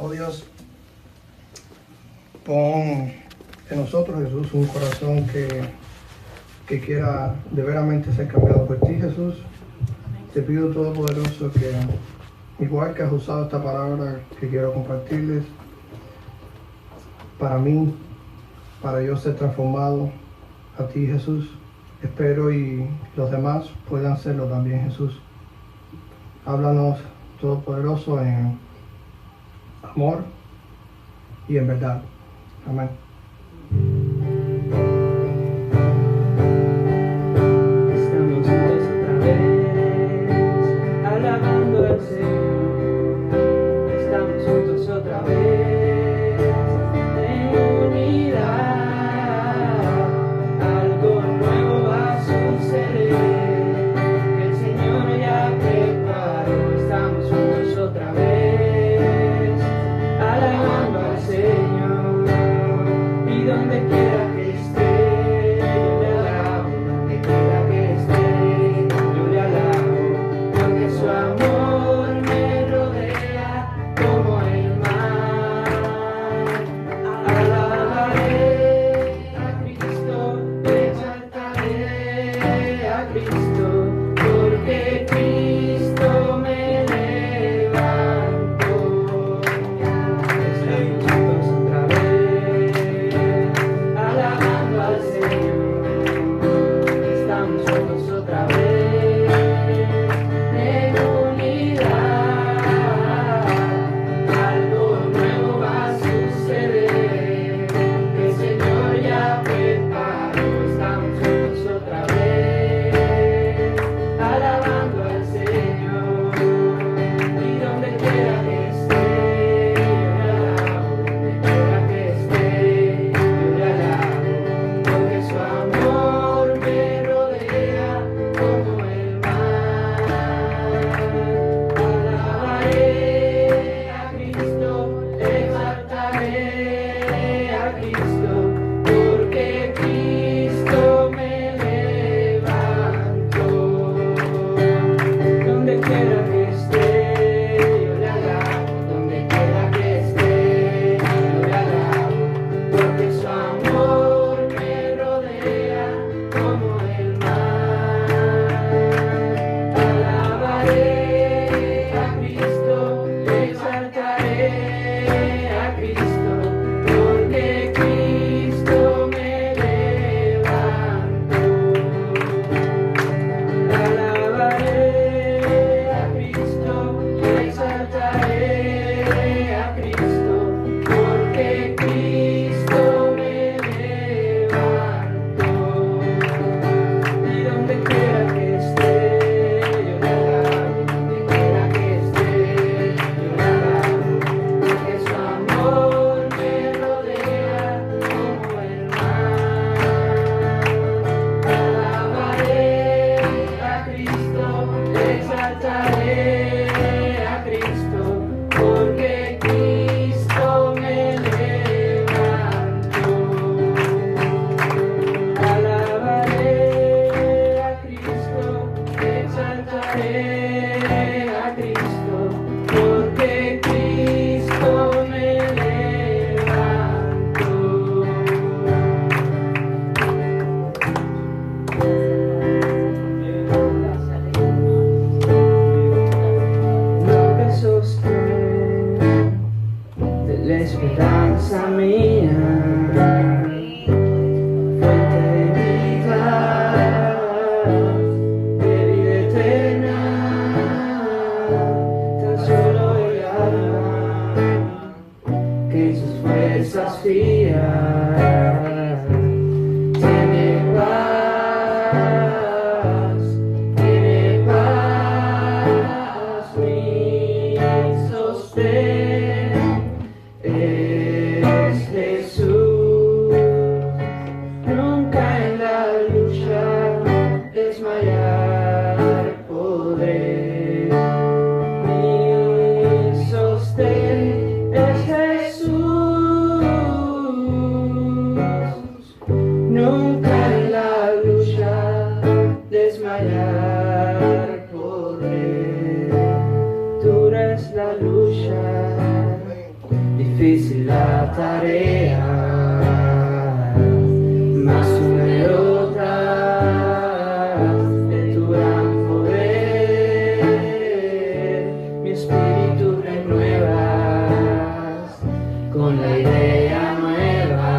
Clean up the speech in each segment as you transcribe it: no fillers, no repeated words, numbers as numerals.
Oh Dios, pon en nosotros, Jesús, un corazón que quiera de veramente ser cambiado por ti, Jesús. Te pido, Todopoderoso, que igual que has usado esta palabra que quiero compartirles, para mí, para yo ser transformado a ti, Jesús, espero y los demás puedan serlo también, Jesús. Háblanos, Todopoderoso, en amor y en verdad. Amén. Estamos juntos otra vez, alabando al Señor. Estamos juntos otra vez, en unidad. Algo nuevo va a suceder, que el Señor ya preparó. Estamos juntos otra vez, alabando al Señor. Y donde quiera que esté, yo le alabo. Donde quiera que esté, yo le alabo. Porque su amor me rodea como el mar. Alabaré a Cristo, exaltaré a Cristo, porque Cristo me levantó. Estamos juntos otra vez, alabando al Señor. Estamos juntos otra vez, en unidad. Algo nuevo va a suceder, que el Señor ya preparó. Estamos juntos otra vez, alabando al Señor. Y donde quiera que esté, yo le alabo. Donde quiera que esté, yo le alabo. Porque su amor me rodea como el mar. Alabaré a Cristo, exaltaré a Cristo, porque Cristo me levantó. Donde quiera que esté, yo le alabo. Donde quiera que esté, yo le alabo. Porque su amor me rodea como el mar. Alabaré a Cristo, exaltaré a Cristo, porque Cristo me levantó. Alabaré a Cristo, exaltaré a Cristo, porque Cristo me levantó. Y donde quiera que esté, yo le alabo. Donde quiera que esté, yo le alabo. Porque su amor me rodea como el mar. Alabaré a Cristo, exaltaré a Cristo, porque Cristo me levantó. Alabaré a Cristo, exaltaré a Cristo, porque Cristo me levantó. Lo que sostiene de la esperanza mía, fuente de vida eterna, tan solo el alma que en sus fuerzas fías tiene paz, mi sostén es Jesús. difícil la tarea, más numerosas de tu gran poder, mi espíritu renuevas con la idea nueva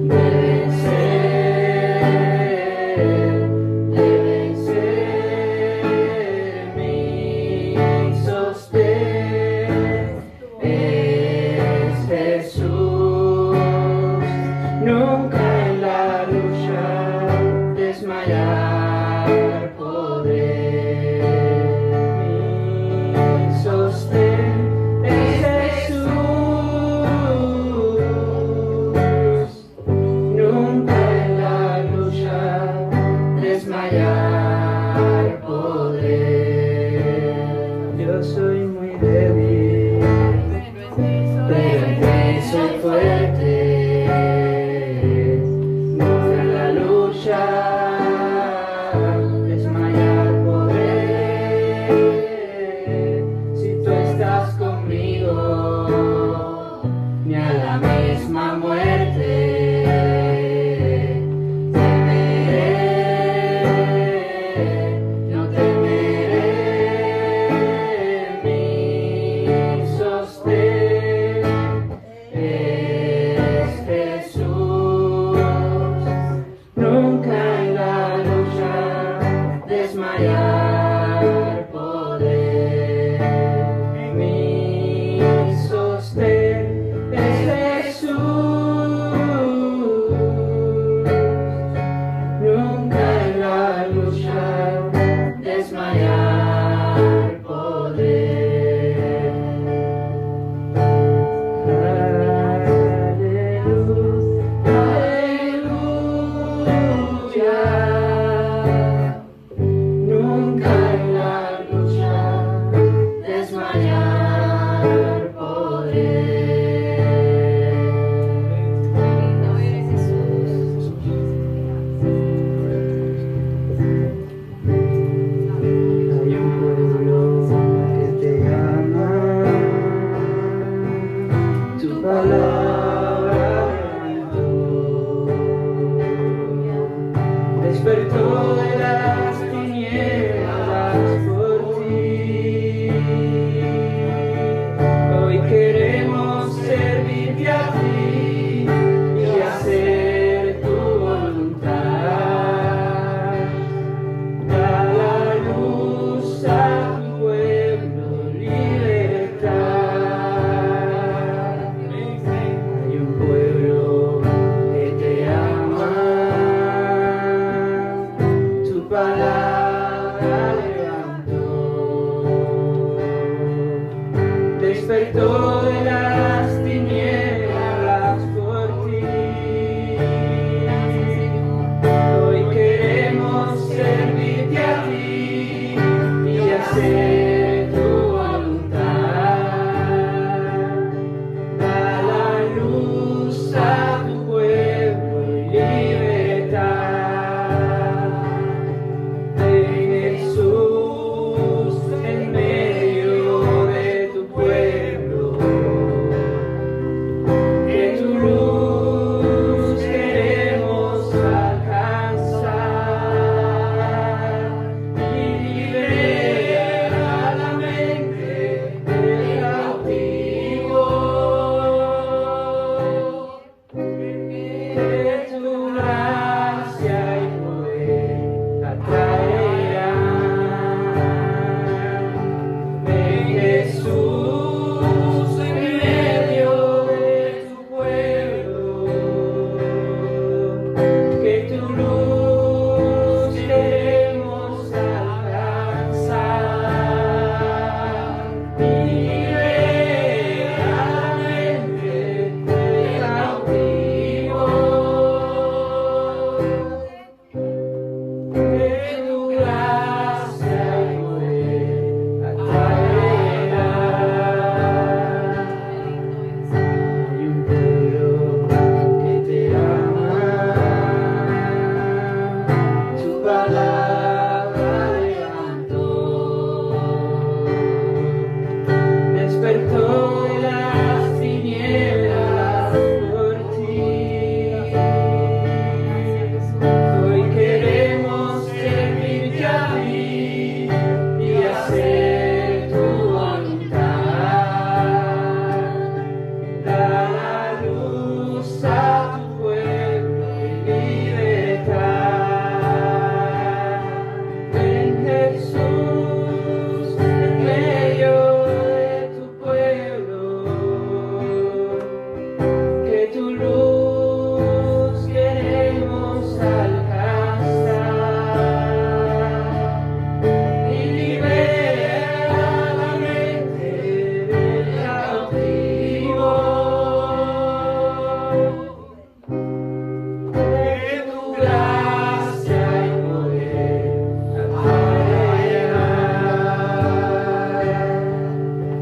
de vencer mi sostén es Jesús. Nunca en la lucha desmayar podré. Mi sostén es Jesús. Nunca en la lucha desmayar podré. Yo soy muy débil, pero en ti soy fuerte. Nunca en la lucha desmayar podré. Si tú estás conmigo, ni a la misma muerte temeré, no temeré. Mi sostén es Jesús. Nunca en la lucha desmayar podré. Mi sostén es Jesús. Nunca en la lucha desmayar podré. Aleluya. Nunca en la lucha desmayar podré. Lindo eres Jesús. Hay un pueblo que te ama, tu palabra despertó de las tinieblas por ti. Hoy queremos servirte a ti y hacer tu voluntad. Da la luz a tu pueblo, libertad. Hay un pueblo que te ama, tu palabra levantó, despertó de las tinieblas por ti. Hoy queremos servirte a ti y hacer tu voluntad. Da la luz a tu pueblo y libertad. Ven Jesús en medio de tu pueblo, que tu luz queremos alcanzar y libera la mente del cautivo. Que tu gracia y poder atraerán. Ven Jesús en medio de tu pueblo, que tu luz queremos alcanzar y libera la mente del cautivo. Que tu gracia y poder atraerán. Hay un pueblo que te ama, tu palabra levantó, despertó las tinieblas por ti. Hoy queremos servirte a ti y hacer tu voluntad. Da la luz a tu pueblo y libertad. Ven Jesús en medio de tu pueblo, que tu luz queremos alcanzar y libera la mente del cautivo. De tu gracia y poder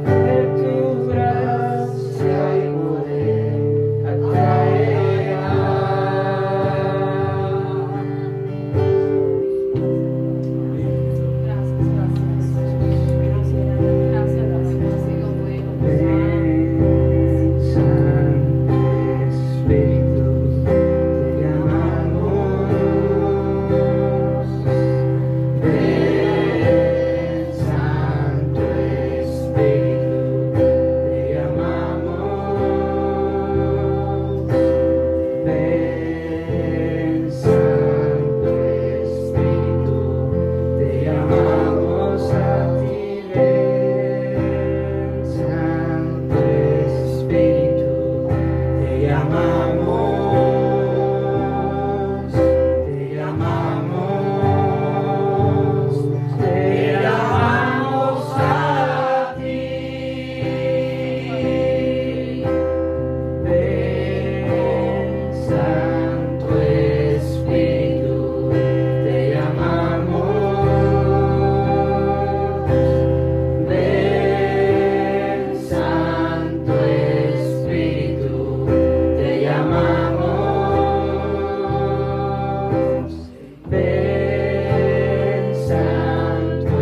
de tu gracia y poder atraerá. Ven, Santo Espíritu, te llamamos. Ven, Santo Espíritu, te llamamos. Ven, Santo Espíritu, te llamamos a ti. Ven, Santo Espíritu, te llamamos. Te llamamos a ti. Ven, Santo Espíritu, te llamamos. Ven, Santo Espíritu, te llamamos. Ven, Santo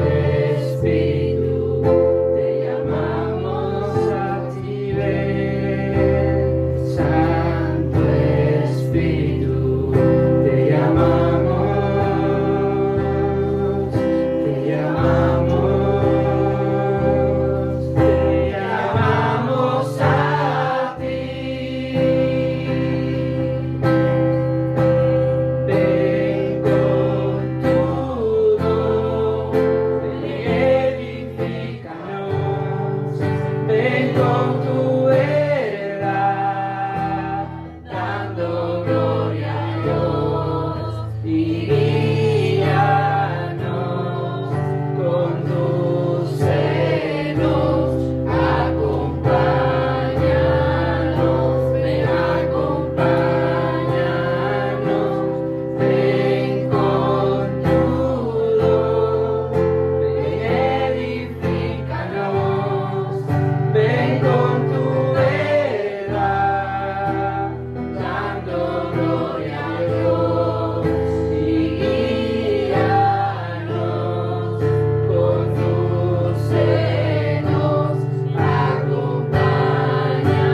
Espíritu, te llamamos a ti. Ven, Santo Espíritu, te llamamos. Te llamamos a ti. Ven con tu don, ven edifícanos. Ven con tu verdad, dando gloria a Dios y guíanos. Condúcenos, acompáñanos, ven acompáñanos. Ven con tu don, ven edifícanos. Ven con tu verdad, dando gloria a Dios y guíanos. Condúcenos,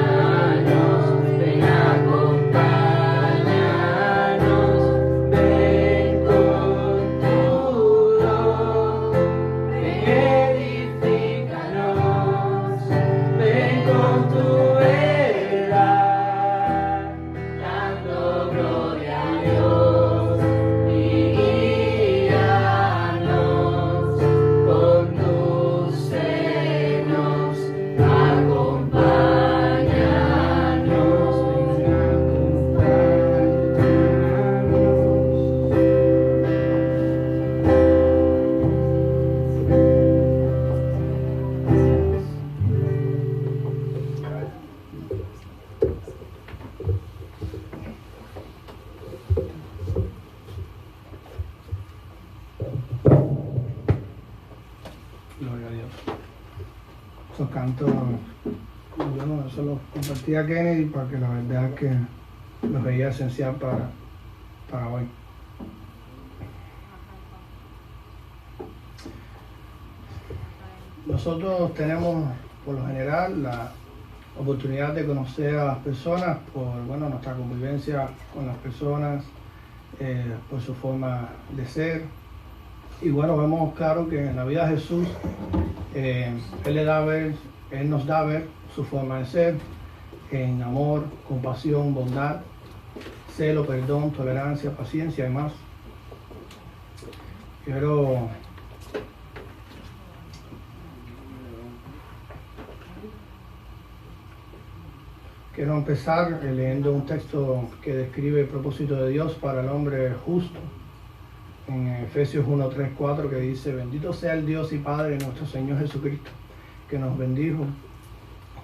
acompáñanos, ven acompáñanos. Ven con tu don, ven edifícanos. Ven con tu verdad, dando gloria a Dios y guíanos. Condúcenos, acompáñanos, ven Gloria a Dios. Esos cantos, yo no, eso lo compartí a Kennedy para que la verdad que lo veía esencial para hoy. Nosotros tenemos por lo general la oportunidad de conocer a las personas por nuestra convivencia con las personas, por su forma de ser. Y vemos claro que en la vida de Jesús, Él nos da a ver su forma de ser en amor, compasión, bondad, celo, perdón, tolerancia, paciencia y más. Quiero empezar leyendo un texto que describe el propósito de Dios para el hombre justo. En Efesios 1, 3, 4, que dice: bendito sea el Dios y Padre de nuestro Señor Jesucristo, que nos bendijo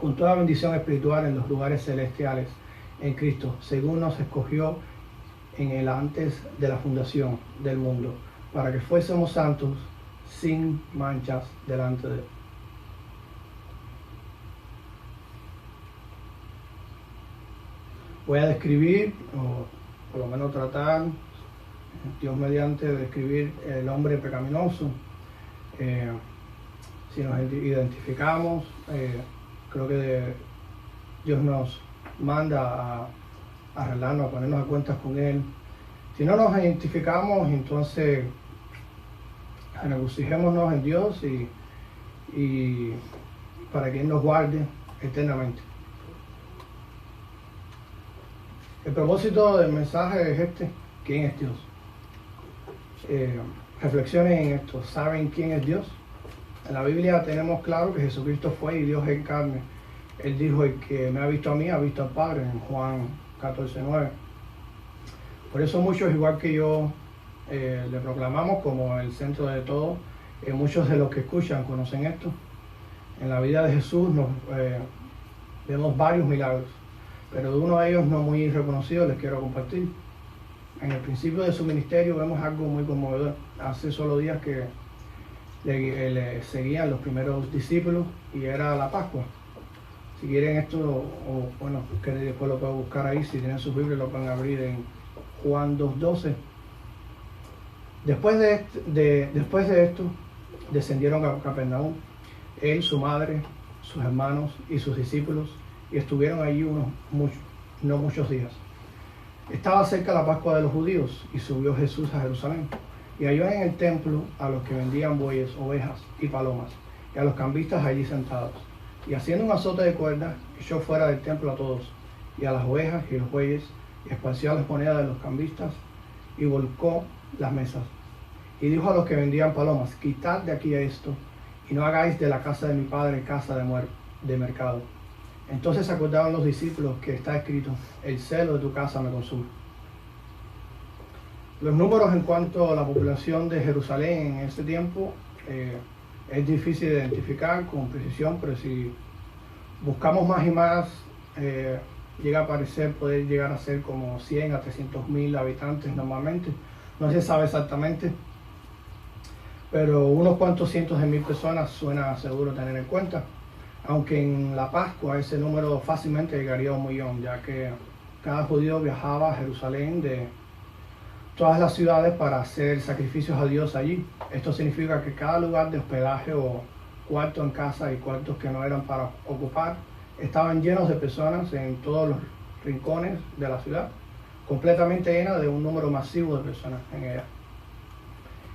con toda bendición espiritual en los lugares celestiales en Cristo, según nos escogió en Él antes de la fundación del mundo, para que fuésemos santos sin manchas delante de Él. Voy a describir, o por lo menos tratar, Dios mediante, de describir el hombre pecaminoso. Si nos identificamos, creo que Dios nos manda a arreglarnos, a ponernos a cuentas con Él. Si no nos identificamos, entonces regocijémonos en Dios y para que Él nos guarde eternamente. El propósito del mensaje es este: ¿quién es Dios? Reflexionen en esto. ¿Saben quién es Dios? En la Biblia tenemos claro que Jesucristo fue y Dios en carne. Él dijo: el que me ha visto a mí, ha visto al Padre, en Juan 14:9. Por eso muchos, igual que yo, le proclamamos como el centro de todo. Muchos de los que escuchan conocen esto. En la vida de Jesús vemos varios milagros, pero de uno de ellos no muy reconocido les quiero compartir. En el principio de su ministerio vemos algo muy conmovedor. Hace solo días que le seguían los primeros discípulos y era la Pascua. Si quieren esto, que después lo pueden buscar ahí, si tienen sus Biblias lo pueden abrir en Juan 2:12. Después de esto, descendieron a Capernaum, él, su madre, sus hermanos y sus discípulos, y estuvieron allí no muchos días. Estaba cerca la Pascua de los judíos y subió Jesús a Jerusalén y halló en el templo a los que vendían bueyes, ovejas y palomas y a los cambistas allí sentados. Y haciendo un azote de cuerdas, echó fuera del templo a todos y a las ovejas y los bueyes, y esparció las monedas de los cambistas y volcó las mesas. Y dijo a los que vendían palomas: quitad de aquí esto y no hagáis de la casa de mi padre casa de mercado. Entonces acordaron los discípulos que está escrito: el celo de tu casa me consume. Los números en cuanto a la población de Jerusalén en ese tiempo es difícil de identificar con precisión, pero si buscamos más y más, puede llegar a ser como 100 a 300.000 habitantes normalmente. No se sabe exactamente, pero unos cuantos cientos de mil personas suena seguro tener en cuenta. Aunque en la Pascua ese número fácilmente llegaría a 1 millón, ya que cada judío viajaba a Jerusalén de todas las ciudades para hacer sacrificios a Dios allí. Esto significa que cada lugar de hospedaje o cuarto en casa y cuartos que no eran para ocupar estaban llenos de personas en todos los rincones de la ciudad, completamente llena de un número masivo de personas en ella.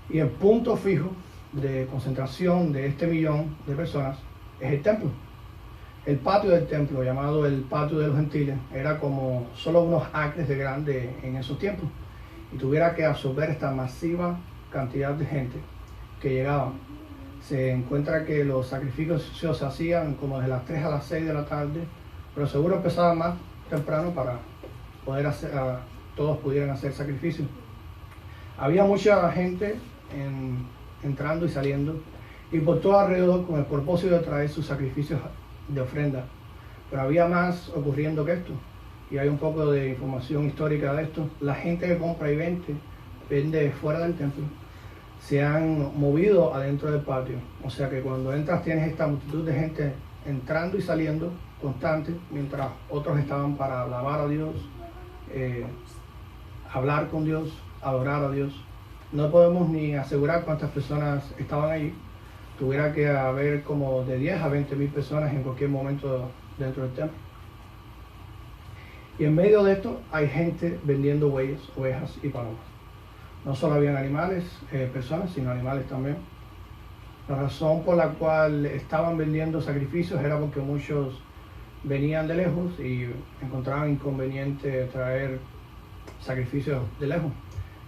Y el punto fijo de concentración de este millón de personas es el templo. El patio del templo, llamado el patio de los gentiles, era como solo unos acres de grande en esos tiempos y tuviera que absorber esta masiva cantidad de gente que llegaban. Se encuentra que los sacrificios se hacían como desde las 3 a las 6 de la tarde, pero seguro empezaban más temprano para poder todos pudieran hacer sacrificios. Había mucha gente entrando y saliendo, y por todo alrededor con el propósito de traer sus sacrificios de ofrenda. Pero había más ocurriendo que esto, y hay un poco de información histórica de esto. La gente que compra y vende fuera del templo, se han movido adentro del patio. O sea que cuando entras tienes esta multitud de gente entrando y saliendo constante, mientras otros estaban para alabar a Dios, hablar con Dios, adorar a Dios. No podemos ni asegurar cuántas personas estaban allí, tuviera que haber como de 10 a 20 mil personas en cualquier momento dentro del templo. Y en medio de esto hay gente vendiendo bueyes, ovejas y palomas. No solo habían animales, personas, sino animales también. La razón por la cual estaban vendiendo sacrificios era porque muchos venían de lejos y encontraban inconveniente traer sacrificios de lejos.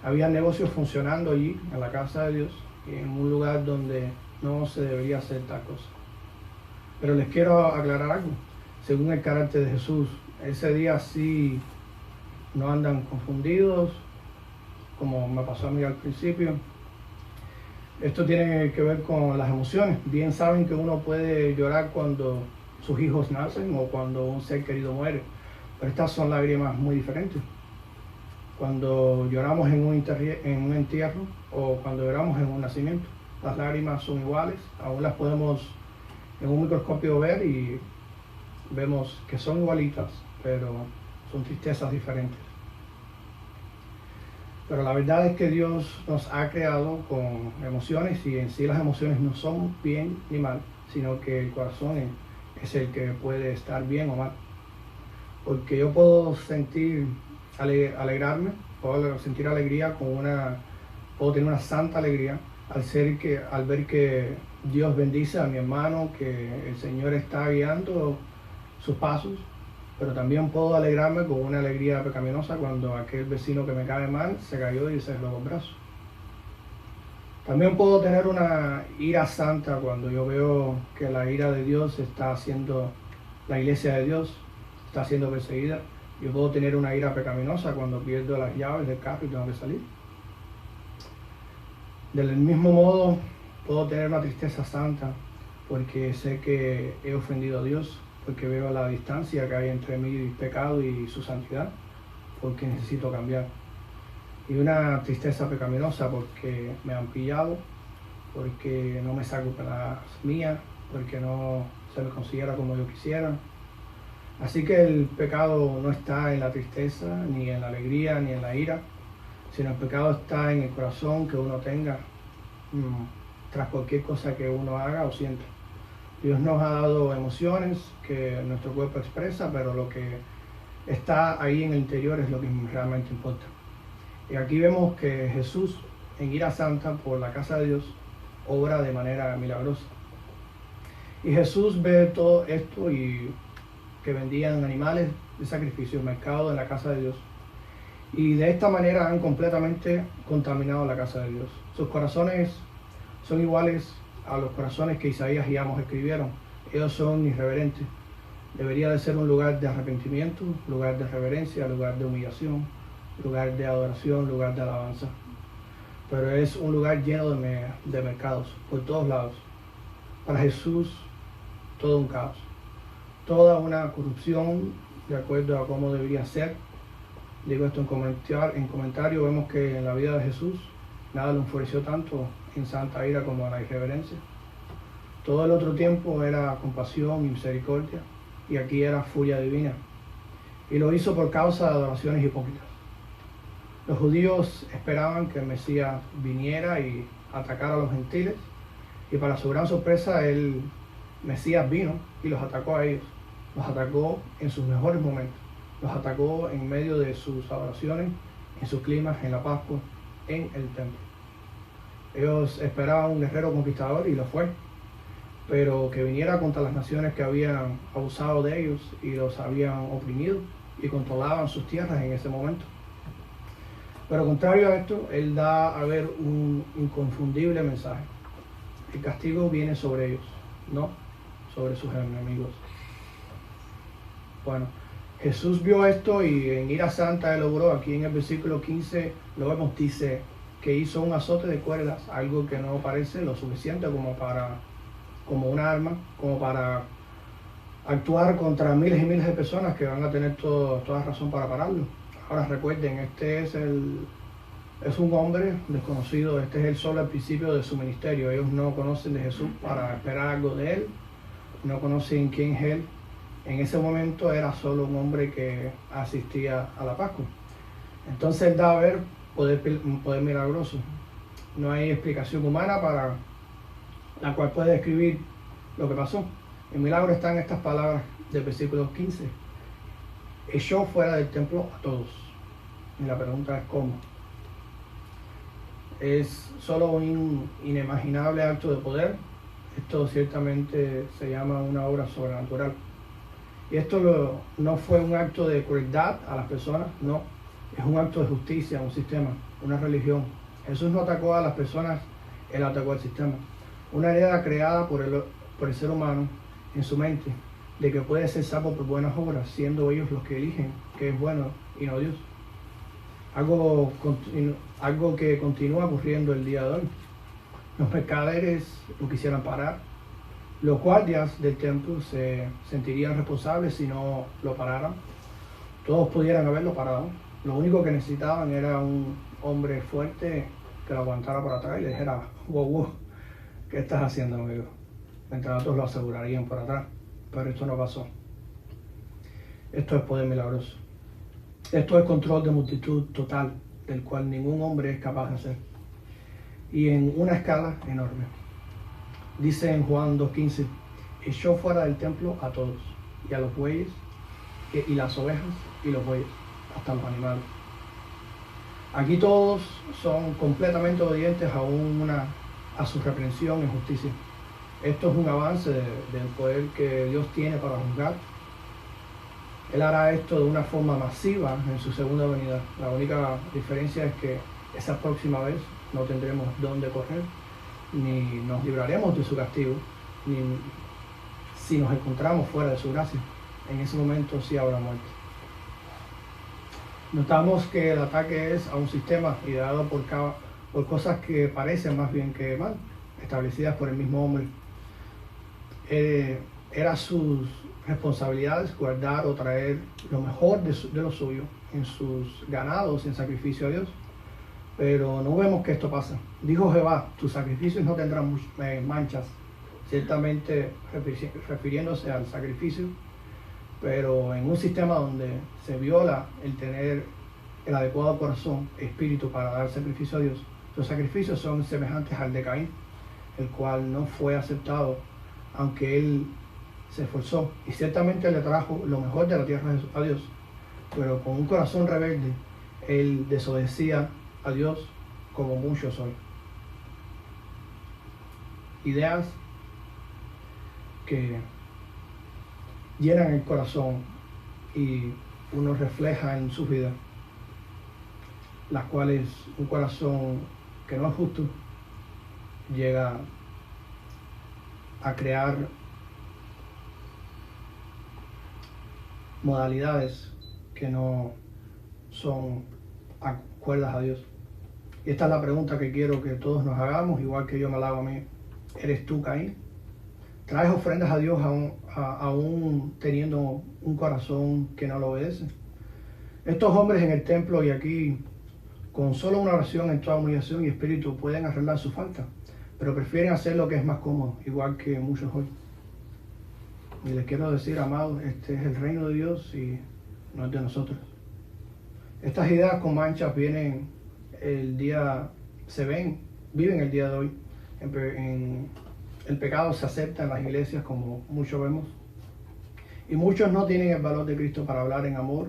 Había negocios funcionando allí, en la casa de Dios, en un lugar donde no se debería hacer tal cosa. Pero les quiero aclarar algo. Según el carácter de Jesús, ese día sí no andan confundidos, como me pasó a mí al principio. Esto tiene que ver con las emociones. Bien saben que uno puede llorar cuando sus hijos nacen o cuando un ser querido muere, pero estas son lágrimas muy diferentes. Cuando lloramos en un entierro o cuando lloramos en un nacimiento, las lágrimas son iguales, aún las podemos en un microscopio ver y vemos que son igualitas, pero son tristezas diferentes. Pero la verdad es que Dios nos ha creado con emociones y en sí las emociones no son bien ni mal, sino que el corazón es el que puede estar bien o mal. Porque yo puedo sentir alegrarme, puedo sentir alegría puedo tener una santa alegría al ver que Dios bendice a mi hermano, que el Señor está guiando sus pasos, pero también puedo alegrarme con una alegría pecaminosa cuando aquel vecino que me cae mal se cayó y se dobló el brazo. También puedo tener una ira santa cuando yo veo que la ira de Dios está haciendo, la iglesia de Dios está siendo perseguida. Yo puedo tener una ira pecaminosa cuando pierdo las llaves del carro y tengo que salir. Del mismo modo, puedo tener una tristeza santa porque sé que he ofendido a Dios, porque veo la distancia que hay entre mi pecado y su santidad, porque necesito cambiar. Y una tristeza pecaminosa porque me han pillado, porque no me saco con las mías, porque no se me considera como yo quisiera. Así que el pecado no está en la tristeza, ni en la alegría, ni en la ira, sino el pecado está en el corazón que uno tenga tras cualquier cosa que uno haga o sienta. Dios nos ha dado emociones que nuestro cuerpo expresa, pero lo que está ahí en el interior es lo que realmente importa. Y aquí vemos que Jesús, en ira santa por la casa de Dios, obra de manera milagrosa. Y Jesús ve todo esto y que vendían animales de sacrificio en el mercado de la casa de Dios. Y de esta manera han completamente contaminado la casa de Dios. Sus corazones son iguales a los corazones que Isaías y Amos escribieron. Ellos son irreverentes. Debería de ser un lugar de arrepentimiento, lugar de reverencia, lugar de humillación, lugar de adoración, lugar de alabanza. Pero es un lugar lleno de mercados por todos lados. Para Jesús, todo un caos. Toda una corrupción de acuerdo a cómo debería ser. Digo esto en comentario, vemos que en la vida de Jesús nada lo enfureció tanto en santa ira como la irreverencia. Todo el otro tiempo era compasión y misericordia, y aquí era furia divina. Y lo hizo por causa de adoraciones hipócritas. Los judíos esperaban que el Mesías viniera y atacara a los gentiles, y para su gran sorpresa el Mesías vino y los atacó a ellos. Los atacó en sus mejores momentos. Los atacó en medio de sus adoraciones, en sus climas, en la Pascua, en el templo. Ellos esperaban un guerrero conquistador y lo fue, pero que viniera contra las naciones que habían abusado de ellos y los habían oprimido y controlaban sus tierras en ese momento. Pero contrario a esto, él da a ver un inconfundible mensaje. El castigo viene sobre ellos, no sobre sus enemigos. Bueno, Jesús vio esto y en ira santa él obró. Aquí en el versículo 15 lo vemos, dice que hizo un azote de cuerdas, algo que no parece lo suficiente como un arma, como para actuar contra miles y miles de personas que van a tener toda razón para pararlo. Ahora recuerden, este es un hombre desconocido, este es solo el principio de su ministerio. Ellos no conocen de Jesús para esperar algo de él, no conocen quién es él. En ese momento era solo un hombre que asistía a la Pascua. Entonces da a ver un poder milagroso. No hay explicación humana para la cual puede describir lo que pasó. El milagro está en estas palabras del versículo 15. Echó fuera del templo a todos. Y la pregunta es ¿cómo? Es solo un inimaginable acto de poder. Esto ciertamente se llama una obra sobrenatural. Y esto no fue un acto de crueldad a las personas, no. Es un acto de justicia, un sistema, una religión. Jesús no atacó a las personas, Él atacó al sistema. Una idea creada por el ser humano en su mente, de que puede ser salvo por buenas obras, siendo ellos los que eligen que es bueno y no Dios. Algo que continúa ocurriendo el día de hoy. Los mercaderes lo quisieran parar. Los guardias del templo se sentirían responsables si no lo pararan. Todos pudieran haberlo parado. Lo único que necesitaban era un hombre fuerte que lo aguantara por atrás y le dijera, wow, ¿qué estás haciendo, amigo? Mientras otros lo asegurarían por atrás. Pero esto no pasó. Esto es poder milagroso. Esto es control de multitud total, del cual ningún hombre es capaz de hacer. Y en una escala enorme. Dice en Juan 2:15, echó fuera del templo a todos, y a los bueyes, y las ovejas, y los bueyes, hasta los animales. Aquí todos son completamente obedientes a su reprensión en justicia. Esto es un avance del poder que Dios tiene para juzgar. Él hará esto de una forma masiva en su segunda venida. La única diferencia es que esa próxima vez no tendremos dónde correr, ni nos libraremos de su castigo, ni si nos encontramos fuera de su gracia. En ese momento sí habrá muerte. Notamos que el ataque es a un sistema ideado por cosas que parecen más bien que mal, establecidas por el mismo hombre. Era sus responsabilidades guardar o traer lo mejor de lo suyo en sus ganados en sacrificio a Dios. Pero no vemos que esto pasa. Dijo Jehová, tus sacrificios no tendrán manchas, ciertamente refiriéndose al sacrificio, pero en un sistema donde se viola el tener el adecuado corazón, espíritu para dar sacrificio a Dios. Los sacrificios son semejantes al de Caín, el cual no fue aceptado, aunque él se esforzó y ciertamente le trajo lo mejor de la tierra a Dios, pero con un corazón rebelde, él desobedecía a Dios como muchos hoy. Ideas que llenan el corazón y uno refleja en su vida, las cuales un corazón que no es justo llega a crear modalidades que no son acuerdas a Dios. Y esta es la pregunta que quiero que todos nos hagamos, igual que yo me la hago a mí. ¿Eres tú, Caín? ¿Traes ofrendas a Dios aún teniendo un corazón que no lo obedece? Estos hombres en el templo y aquí, con solo una oración en toda humillación y espíritu, pueden arreglar su falta, pero prefieren hacer lo que es más cómodo, igual que muchos hoy. Y les quiero decir, amados, este es el reino de Dios y no es de nosotros. Estas ideas con manchas viven el día de hoy. El pecado se acepta en las iglesias, como muchos vemos. Y muchos no tienen el valor de Cristo para hablar en amor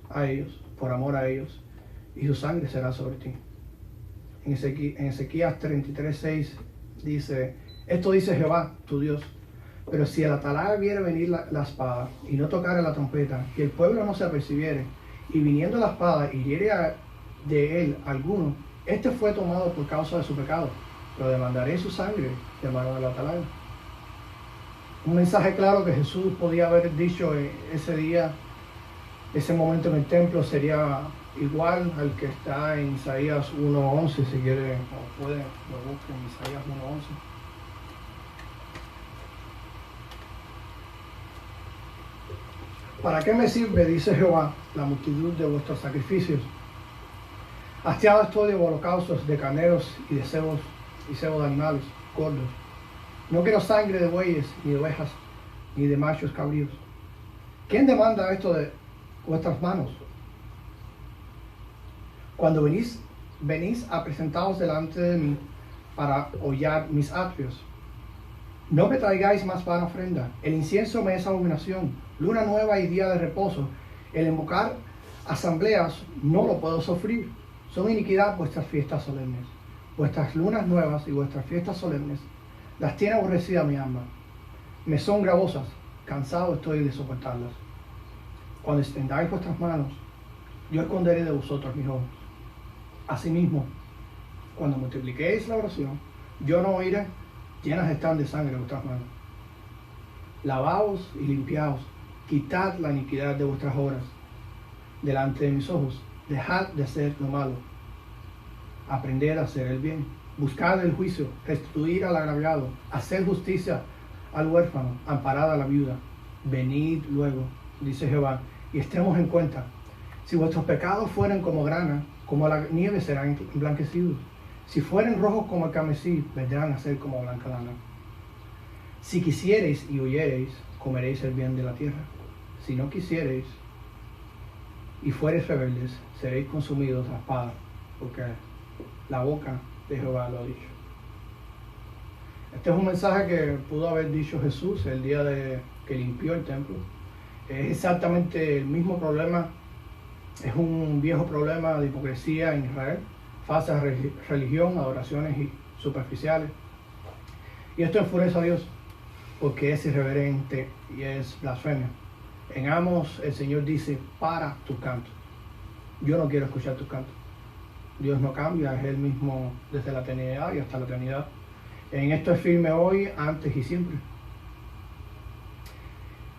a ellos, por amor a ellos. Y su sangre será sobre ti. En Ezequías 33:6 dice, esto dice Jehová, tu Dios. Pero si el atalaya viere venir la espada y no tocare la trompeta, y el pueblo no se apercibiere, y viniendo la espada hiriere de él alguno, este fue tomado por causa de su pecado, pero demandaré su sangre de mano del atalaya. Un mensaje claro que Jesús podía haber dicho ese día, ese momento en el templo, sería igual al que está en Isaías 1:11, si quieren o pueden, lo busquen, Isaías 1:11. ¿Para qué me sirve, dice Jehová, la multitud de vuestros sacrificios? Hastiado estoy de holocaustos, de carneros y de cebos de animales gordos. No quiero sangre de bueyes, ni de ovejas, ni de machos cabríos. ¿Quién demanda esto de vuestras manos? Cuando venís a presentaros delante de mí para hollar mis atrios, No me traigáis más vana ofrenda. El incienso me es abominación. Luna nueva y día de reposo. El invocar asambleas no lo puedo sufrir. Son iniquidad vuestras fiestas solemnes. Vuestras lunas nuevas y vuestras fiestas solemnes las tiene aborrecida mi alma. Me son gravosas. Cansado estoy de soportarlas. Cuando extendáis vuestras manos, yo esconderé de vosotros mis ojos. Asimismo, cuando multipliquéis la oración, yo no oiré, llenas están de sangre vuestras manos. Lavaos y limpiaos, quitad la iniquidad de vuestras obras. Delante de mis ojos, dejad de hacer lo malo. Aprended a hacer el bien, buscad el juicio, restituir al agraviado, hacer justicia al huérfano, amparad a la viuda. Venid luego, dice Jehová, y estemos en cuenta. Si vuestros pecados fueren como grana, como la nieve serán emblanquecidos. Si fueren rojos como el carmesí, vendrán a ser como blanca lana. Si quisiereis y oyereis, comeréis el bien de la tierra. Si no quisiereis y fuereis rebeldes, seréis consumidos a espada, porque la boca de Jehová lo ha dicho. Este es un mensaje que pudo haber dicho Jesús el día que limpió el templo. Es exactamente el mismo problema. Es un viejo problema de hipocresía en Israel, falsa religión, adoraciones superficiales. Y esto enfurece a Dios porque es irreverente y es blasfemia. En Amos el Señor dice: para tus cantos. Yo no quiero escuchar tus cantos. Dios no cambia, es Él mismo desde la eternidad y hasta la eternidad. En esto es firme hoy, antes y siempre.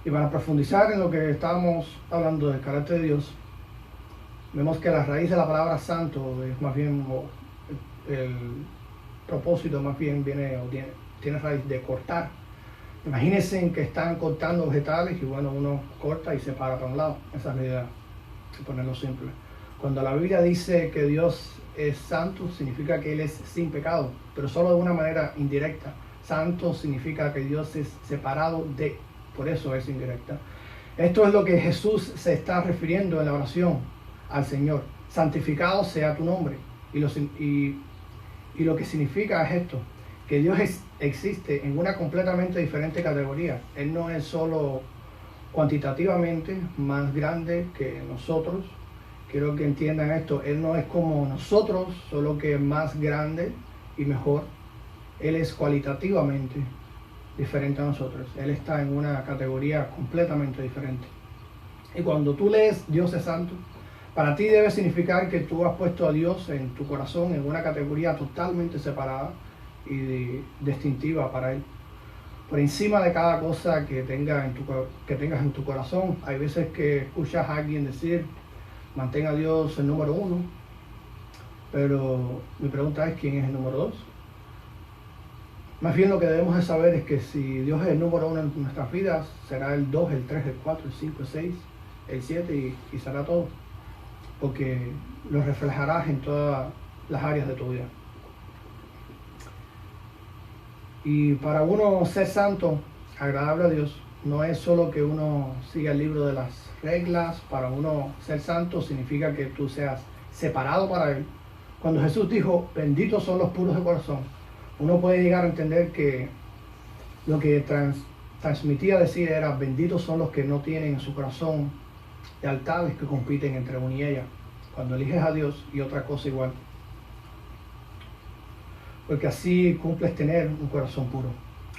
Y para profundizar en lo que estábamos hablando del carácter de Dios, vemos que la raíz de la palabra santo es más bien, el propósito más bien tiene raíz de cortar. Imagínense que están cortando vegetales y bueno, uno corta y se para para un lado. Esa es la idea, de ponerlo simple. Cuando la Biblia dice que Dios es santo, significa que Él es sin pecado, pero solo de una manera indirecta. Santo significa que Dios es separado de, por eso es indirecta. Esto es lo que Jesús se está refiriendo en la oración al Señor: santificado sea tu nombre. Y lo que significa es esto, que Dios existe en una completamente diferente categoría. Él no es solo cuantitativamente más grande que nosotros. Quiero que entiendan esto: Él no es como nosotros, solo que más grande y mejor. Él es cualitativamente diferente a nosotros. Él está en una categoría completamente diferente. Y cuando tú lees Dios es santo, para ti debe significar que tú has puesto a Dios en tu corazón en una categoría totalmente separada y distintiva para Él. Por encima de cada cosa que tengas en tu corazón. Hay veces que escuchas a alguien decir: mantén a Dios el número 1. Pero mi pregunta es: ¿quién es el número 2? Más bien lo que debemos de saber es que si Dios es el número 1 en nuestras vidas, será el 2, el 3, el 4, el 5, el 6, el 7 y será todo. Porque lo reflejarás en todas las áreas de tu vida. Y para uno ser santo, agradable a Dios, no es solo que uno siga el libro de las reglas. Para uno ser santo significa que tú seas separado para Él. Cuando Jesús dijo: benditos son los puros de corazón, uno puede llegar a entender que lo que transmitía decir era: benditos son los que no tienen en su corazón lealtades que compiten entre uno y ella. Cuando eliges a Dios y otra cosa igual. Porque así cumples tener un corazón puro.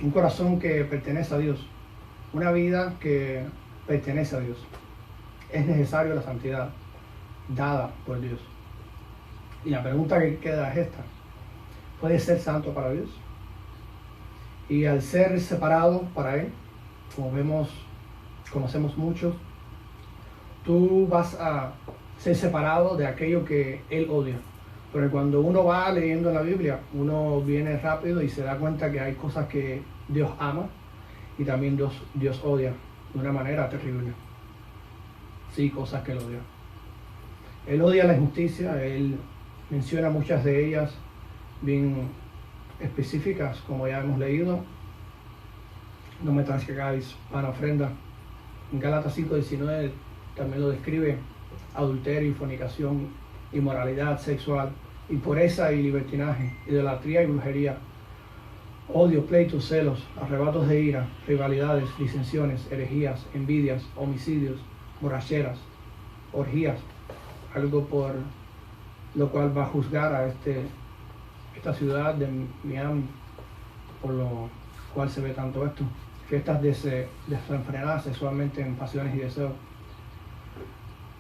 Un corazón que pertenece a Dios. Una vida que pertenece a Dios. Es necesario la santidad dada por Dios. Y la pregunta que queda es esta: ¿puedes ser santo para Dios? Y al ser separado para Él, como conocemos muchos, tú vas a ser separado de aquello que Él odia. Pero cuando uno va leyendo en la Biblia, uno viene rápido y se da cuenta que hay cosas que Dios ama y también Dios odia de una manera terrible. Sí, cosas que Él odia. Él odia la injusticia. Él menciona muchas de ellas bien específicas, como ya hemos leído. No me traigáis vana ofrenda. En Gálatas 5:19 también lo describe: adulterio y fornicación, inmoralidad sexual, impureza y libertinaje, idolatría y brujería. odio, pleitos, celos, arrebatos de ira, rivalidades, disensiones, herejías, envidias, homicidios, borracheras, orgías, algo por lo cual va a juzgar a esta ciudad de Miami, por lo cual se ve tanto esto. Fiestas desenfrenadas sexualmente en pasiones y deseos.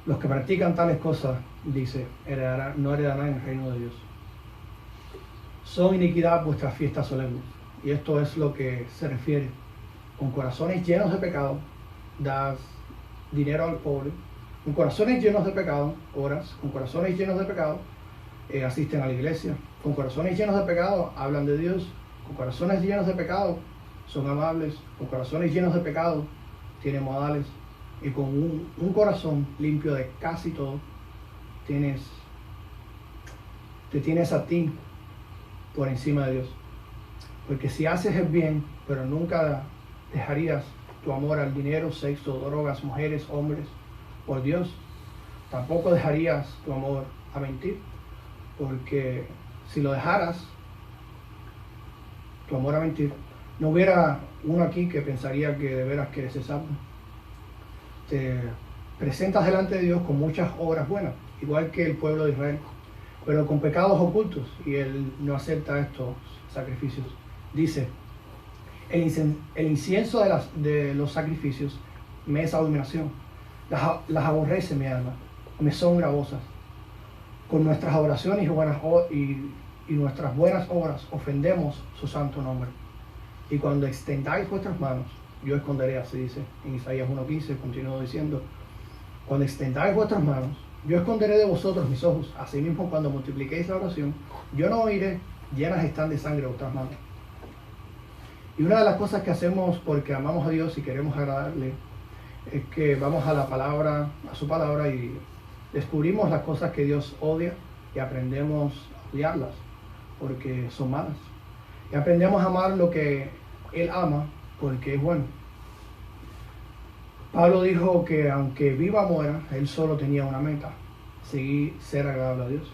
Los que practican tales cosas, dice, no heredarán el reino de Dios. Son iniquidad vuestras fiestas solemnes. Y esto es lo que se refiere. Con corazones llenos de pecado, das dinero al pobre. Con corazones llenos de pecado, oras. Con corazones llenos de pecado, asisten a la iglesia. Con corazones llenos de pecado, hablan de Dios. Con corazones llenos de pecado, son amables. Con corazones llenos de pecado, tienen modales. Y con un corazón limpio de casi todo, te tienes a ti por encima de Dios. Porque si haces el bien, pero nunca dejarías tu amor al dinero, sexo, drogas, mujeres, hombres, por Dios, tampoco dejarías tu amor a mentir. Porque si lo dejaras, tu amor a mentir, no hubiera uno aquí que pensaría que de veras quieres ser salvo. Te presentas delante de Dios con muchas obras buenas, igual que el pueblo de Israel, pero con pecados ocultos, y Él no acepta estos sacrificios. Dice, el incienso de los sacrificios me es abominación, las aborrece mi alma, me son gravosas. Con nuestras oraciones y nuestras buenas obras ofendemos su santo nombre. Y cuando extendáis vuestras manos, yo esconderé, así dice en Isaías 1:15, continúo diciendo, cuando extendáis vuestras manos, yo esconderé de vosotros mis ojos. Asimismo, cuando multipliquéis la oración, yo no oiré, llenas están de sangre vuestras manos. Y una de las cosas que hacemos porque amamos a Dios y queremos agradarle, es que vamos a la palabra, a su palabra, y descubrimos las cosas que Dios odia y aprendemos a odiarlas, porque son malas. Y aprendemos a amar lo que Él ama, porque es bueno. Pablo dijo que aunque viva o muera, él solo tenía una meta: ser agradable a Dios.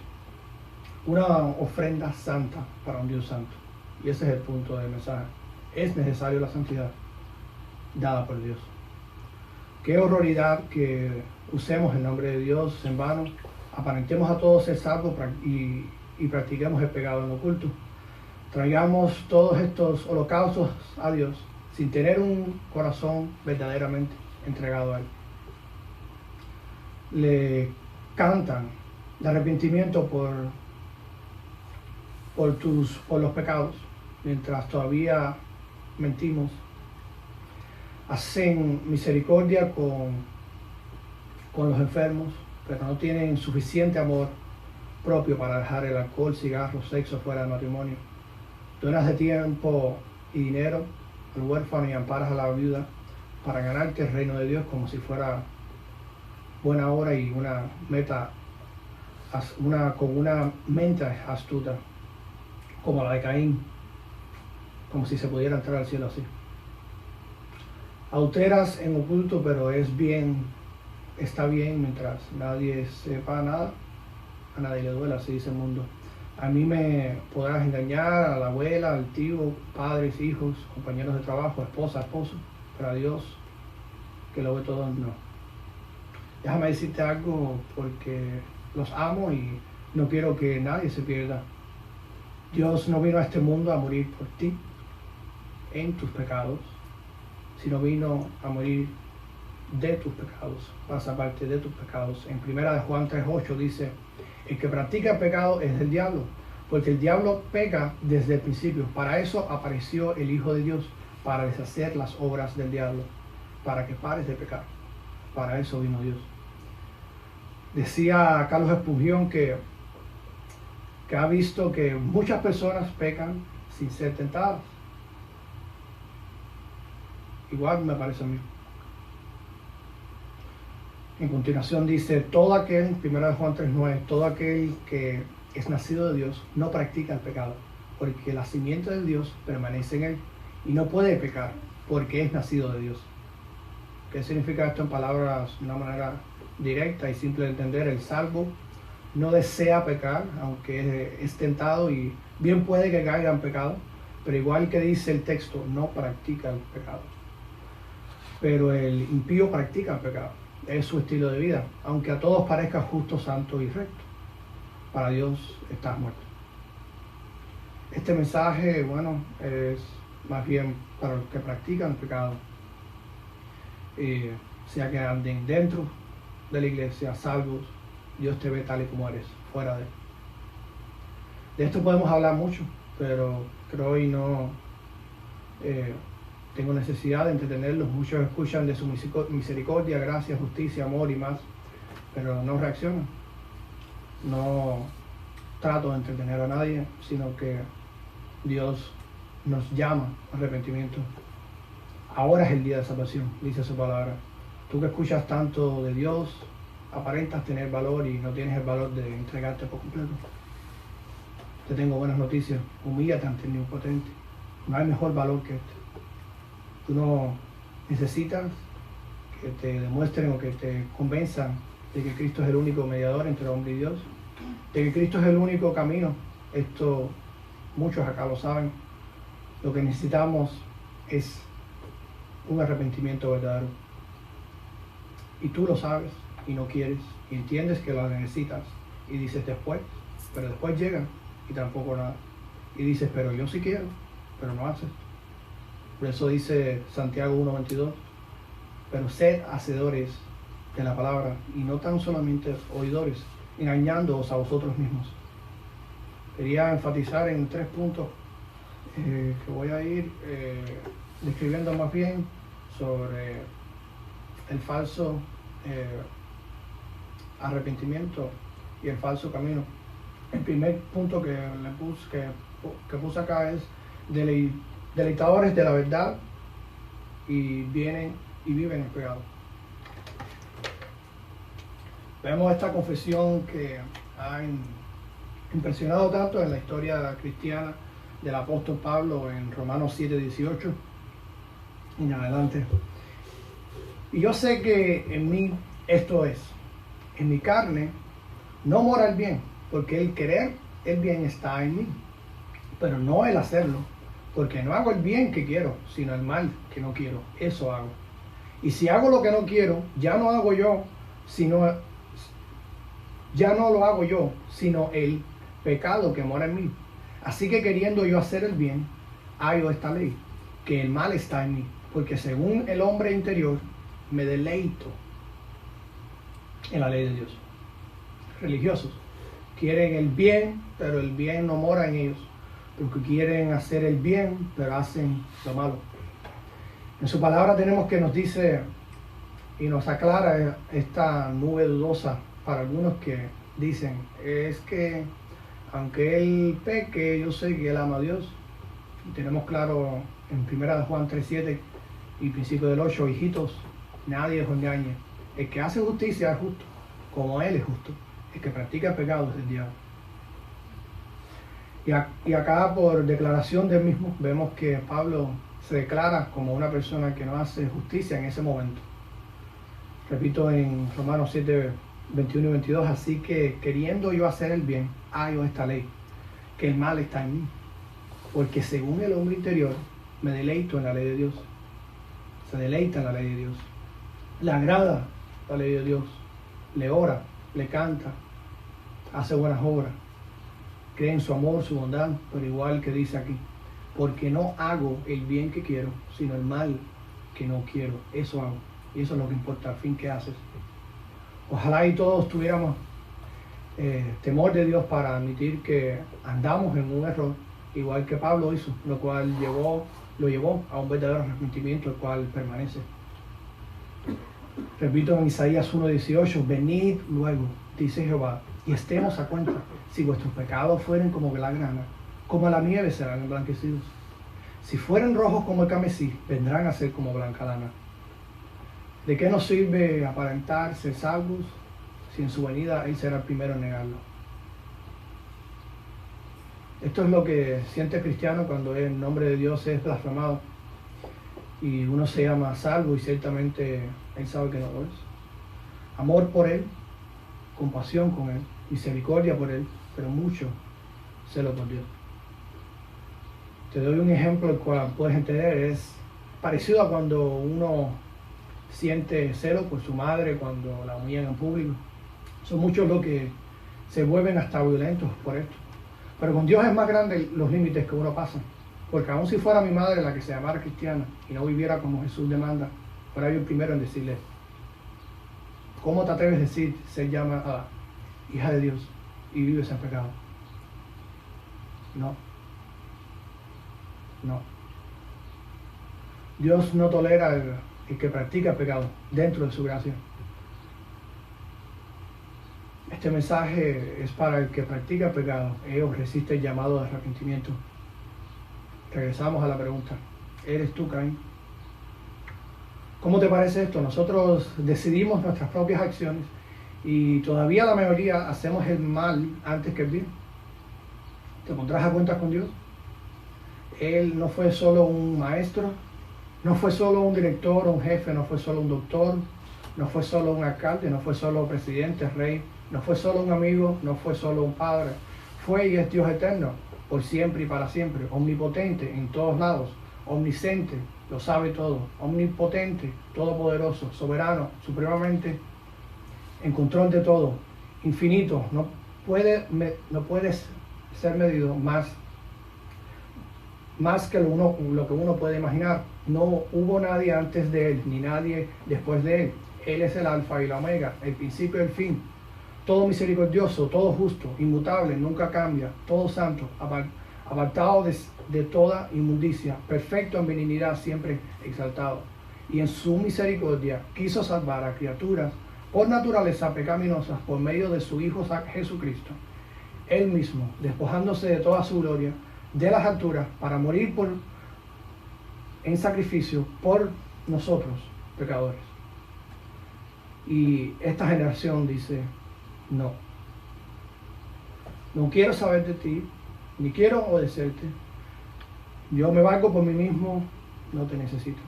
Una ofrenda santa para un Dios santo. Y ese es el punto del mensaje. Es necesario la santidad dada por Dios. Qué horroridad que usemos el nombre de Dios en vano, aparentemos a todos ser salvos y practiquemos el pecado en oculto. Traigamos todos estos holocaustos a Dios sin tener un corazón verdaderamente entregado a Él. Le cantan de arrepentimiento por los pecados, mientras todavía mentimos. Hacen misericordia con los enfermos, pero no tienen suficiente amor propio para dejar el alcohol, cigarros, sexo fuera del matrimonio. Donas de tiempo y dinero al huérfano y amparas a la viuda para ganarte el reino de Dios como si fuera buena obra y una meta, con una mente astuta como la de Caín, como si se pudiera entrar al cielo así. Alteras en oculto, pero está bien mientras nadie sepa nada, a nadie le duela, así dice el mundo. A mí me podrás engañar, a la abuela, al tío, padres, hijos, compañeros de trabajo, esposa, esposo, pero a Dios, que lo ve todo, no. Déjame decirte algo, porque los amo y no quiero que nadie se pierda. Dios no vino a este mundo a morir por ti en tus pecados, sino vino a morir de tus pecados, para salvarte de tus pecados. En 1 Juan 3:8 dice, el que practica el pecado es del diablo, porque el diablo peca desde el principio. Para eso apareció el Hijo de Dios, para deshacer las obras del diablo, para que pares de pecar. Para eso vino Dios. Decía Carlos Spurgeon que ha visto que muchas personas pecan sin ser tentadas. Igual me parece a mí. En continuación dice, todo aquel, 1 Juan 3:9, todo aquel que es nacido de Dios no practica el pecado, porque la simiente de Dios permanece en él y no puede pecar, porque es nacido de Dios. ¿Qué significa esto en palabras de una manera directa y simple de entender? El salvo no desea pecar, aunque es tentado y bien puede que caiga en pecado, Pero igual que dice el texto, no practica el pecado. Pero el impío practica el pecado. Es su estilo de vida. Aunque a todos parezca justo, santo y recto, para Dios estás muerto. Este mensaje, bueno, es más bien para los que practican el pecado. Sea que anden dentro de la iglesia, salvos, Dios te ve tal y como eres, fuera de él. De esto podemos hablar mucho, pero creo hoy no tengo necesidad de entretenerlos. Muchos escuchan de su misericordia, gracia, justicia, amor y más, pero no reaccionan. No trato de entretener a nadie, sino que Dios nos llama al arrepentimiento. Ahora es el día de salvación, dice su palabra. Tú que escuchas tanto de Dios, aparentas tener valor y no tienes el valor de entregarte por completo. Te tengo buenas noticias. Humíllate ante el Omnipotente. No hay mejor valor que este. Tú no necesitas que te demuestren o que te convenzan de que Cristo es el único mediador entre hombre y Dios, de que Cristo es el único camino. Esto muchos acá lo saben. Lo que necesitamos es un arrepentimiento verdadero. Y tú lo sabes y no quieres y entiendes que lo necesitas y dices después, pero después llega y tampoco nada. Y dices, pero yo sí quiero, pero no haces. Por eso dice Santiago 1:22, pero sed hacedores de la palabra y no tan solamente oidores, engañándoos a vosotros mismos. Quería enfatizar en 3 puntos que voy a ir describiendo más bien sobre el falso arrepentimiento y el falso camino. El primer punto que puse acá es deleitadores de la verdad y vienen y viven en pecado. Vemos esta confesión que ha impresionado tanto en la historia cristiana del apóstol Pablo en Romanos 7:18 y en adelante. Y yo sé que en mí esto es, en mi carne no mora el bien, porque el querer el bien está en mí, pero no el hacerlo, porque no hago el bien que quiero, sino el mal que no quiero, eso hago. Y si hago lo que no quiero, ya no lo hago yo, sino el pecado que mora en mí. Así que queriendo yo hacer el bien, hallo esta ley, que el mal está en mí, porque según el hombre interior, me deleito en la ley de Dios. Religiosos quieren el bien, pero el bien no mora en ellos, porque quieren hacer el bien, pero hacen lo malo. En su palabra tenemos que nos dice y nos aclara esta nube dudosa para algunos que dicen, es que aunque él peque, yo sé que él ama a Dios. Y tenemos claro en 1 Juan 3:7 y principio del 8, hijitos, nadie os engañe. El que hace justicia es justo, como él es justo. El que practica el pecado es el diablo. Y acá por declaración del mismo vemos que Pablo se declara como una persona que no hace justicia en ese momento. Repito en Romanos 7:21 y 22, así que queriendo yo hacer el bien, hallo esta ley, que el mal está en mí, porque según el hombre interior me deleito en la ley de Dios. Se deleita en la ley de Dios, le agrada la ley de Dios, le ora, le canta, hace buenas obras, cree en su amor, su bondad, pero igual que dice aquí, porque no hago el bien que quiero, sino el mal que no quiero, eso hago. Y eso es lo que importa, al fin que haces. Ojalá y todos tuviéramos temor de Dios para admitir que andamos en un error, igual que Pablo hizo, lo cual lo llevó a un verdadero arrepentimiento, el cual permanece. Repito en Isaías 1:18, venid luego, dice Jehová, y estemos a cuenta. Si vuestros pecados fueren como la grana, como la nieve serán emblanquecidos. Si fueren rojos como el carmesí, vendrán a ser como blanca lana. ¿De qué nos sirve aparentar ser salvos si en su venida Él será el primero en negarlo? Esto es lo que siente el cristiano cuando el nombre de Dios es blasfemado y uno se llama salvo y ciertamente Él sabe que no lo es. Amor por Él, compasión con Él, misericordia por Él, pero mucho celo por Dios. Te doy un ejemplo el cual puedes entender. Es parecido a cuando uno siente celo por su madre cuando la humillan en público. Son muchos los que se vuelven hasta violentos por esto. Pero con Dios es más grande los límites que uno pasa. Porque aun si fuera mi madre la que se llamara cristiana y no viviera como Jesús demanda, fuera yo el primero en decirle: ¿cómo te atreves a decir ser llamada hija de Dios y vives en pecado? No. No. Dios no tolera el que practica pecado dentro de su gracia. Este mensaje es para el que practica pecado. Ellos resisten el llamado de arrepentimiento. Regresamos a la pregunta: ¿eres tú, Caín? ¿Cómo te parece esto? Nosotros decidimos nuestras propias acciones y todavía la mayoría hacemos el mal antes que el bien. ¿Te pondrás a cuentas con Dios? Él no fue solo un maestro, no fue solo un director, un jefe, no fue solo un doctor, no fue solo un alcalde, no fue solo presidente, rey, no fue solo un amigo, no fue solo un padre. Fue y es Dios eterno, por siempre y para siempre, omnipotente en todos lados, omnisciente, lo sabe todo, omnipotente, todopoderoso, soberano, supremamente en control de todo, infinito, no puede ser medido más que lo que uno puede imaginar. No hubo nadie antes de Él, ni nadie después de Él. Él es el alfa y la omega, el principio y el fin. Todo misericordioso, todo justo, inmutable, nunca cambia, todo santo, apartado de toda inmundicia, perfecto en benignidad, siempre exaltado. Y en su misericordia quiso salvar a criaturas por naturaleza pecaminosas por medio de su Hijo Jesucristo. Él mismo, despojándose de toda su gloria, de las alturas, para morir en sacrificio por nosotros, pecadores. Y esta generación dice: no quiero saber de ti, ni quiero obedecerte. Yo me valgo por mí mismo, no te necesito.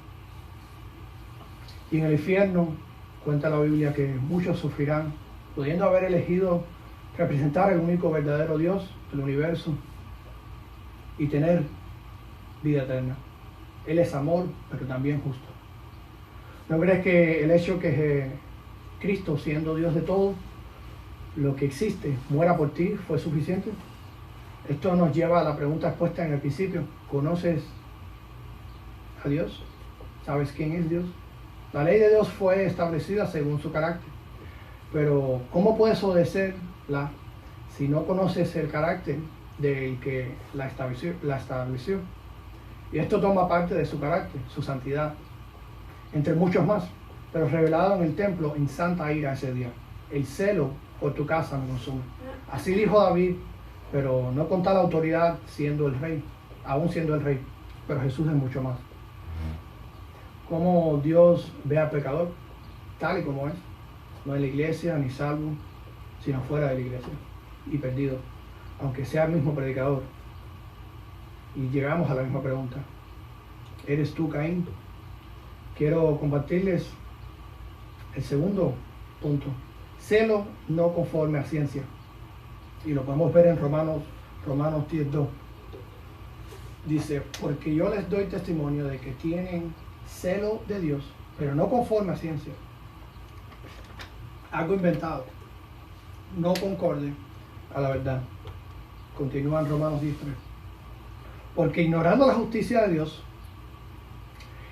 Y en el infierno cuenta la Biblia que muchos sufrirán, pudiendo haber elegido representar el único verdadero Dios del universo y tener vida eterna. Él es amor, pero también justo. ¿No crees que el hecho que Cristo, siendo Dios de todo lo que existe, muera por ti fue suficiente? Esto nos lleva a la pregunta expuesta en el principio: ¿conoces a Dios? ¿Sabes quién es Dios? La ley de Dios fue establecida según su carácter, pero ¿cómo puedes obedecerla si no conoces el carácter del que la estableció? Y esto toma parte de su carácter, su santidad, entre muchos más, pero revelado en el templo en santa ira ese día. El celo por tu casa me consume. Así dijo David, pero no con tal autoridad siendo el rey, aún siendo el rey, pero Jesús es mucho más. Cómo Dios ve al pecador tal y como es, no en la iglesia ni salvo, sino fuera de la iglesia y perdido, aunque sea el mismo predicador. Y llegamos a la misma pregunta: ¿eres tú, Caín? Quiero compartirles el segundo punto: celo no conforme a ciencia. Y lo podemos ver en Romanos 10:2. Dice: porque yo les doy testimonio de que tienen celo de Dios, pero no conforme a ciencia. Algo inventado, no concorde a la verdad. Continúa en Romanos 10:3. Porque ignorando la justicia de Dios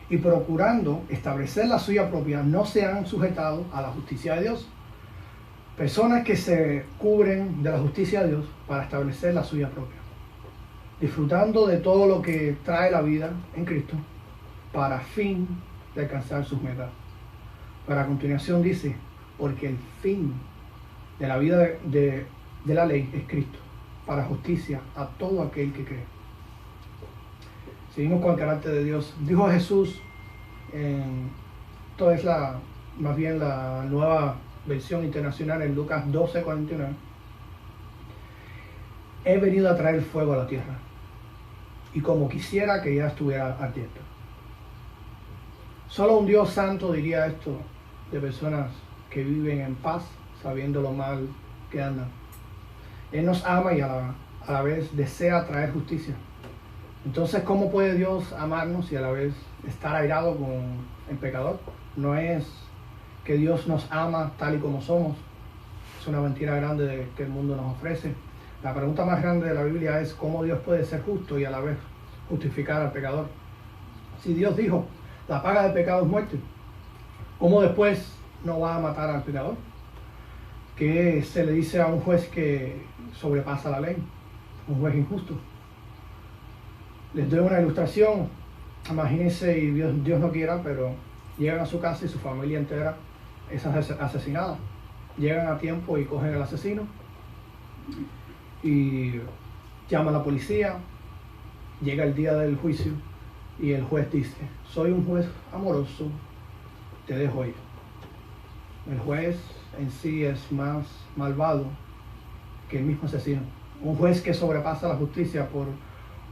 y procurando establecer la suya propia, no se han sujetado a la justicia de Dios. Personas que se cubren de la justicia de Dios para establecer la suya propia, disfrutando de todo lo que trae la vida en Cristo para fin de alcanzar sus metas. Pero a continuación dice: porque el fin de la vida de la ley es Cristo, para justicia a todo aquel que cree. Seguimos con el carácter de Dios. Dijo Jesús, esto es más bien la nueva versión internacional, en Lucas 12:49. He venido a traer fuego a la tierra, y como quisiera que ya estuviera ardiendo. Solo un Dios santo diría esto de personas que viven en paz, sabiendo lo mal que andan. Él nos ama y a la vez desea traer justicia. Entonces, ¿cómo puede Dios amarnos y a la vez estar airado con el pecador? No es que Dios nos ama tal y como somos. Es una mentira grande que el mundo nos ofrece. La pregunta más grande de la Biblia es cómo Dios puede ser justo y a la vez justificar al pecador. Si Dios dijo, la paga del pecado es muerte, ¿cómo después no va a matar al pecador? ¿Qué se le dice a un juez que sobrepasa la ley? Un juez injusto. Les doy una ilustración. Imagínense, y Dios no quiera, pero llegan a su casa y su familia entera es asesinada. Llegan a tiempo y cogen al asesino y llaman a la policía. Llega el día del juicio y el juez dice, soy un juez amoroso, te dejo ir. El juez en sí es más malvado que el mismo asesino. Un juez que sobrepasa la justicia por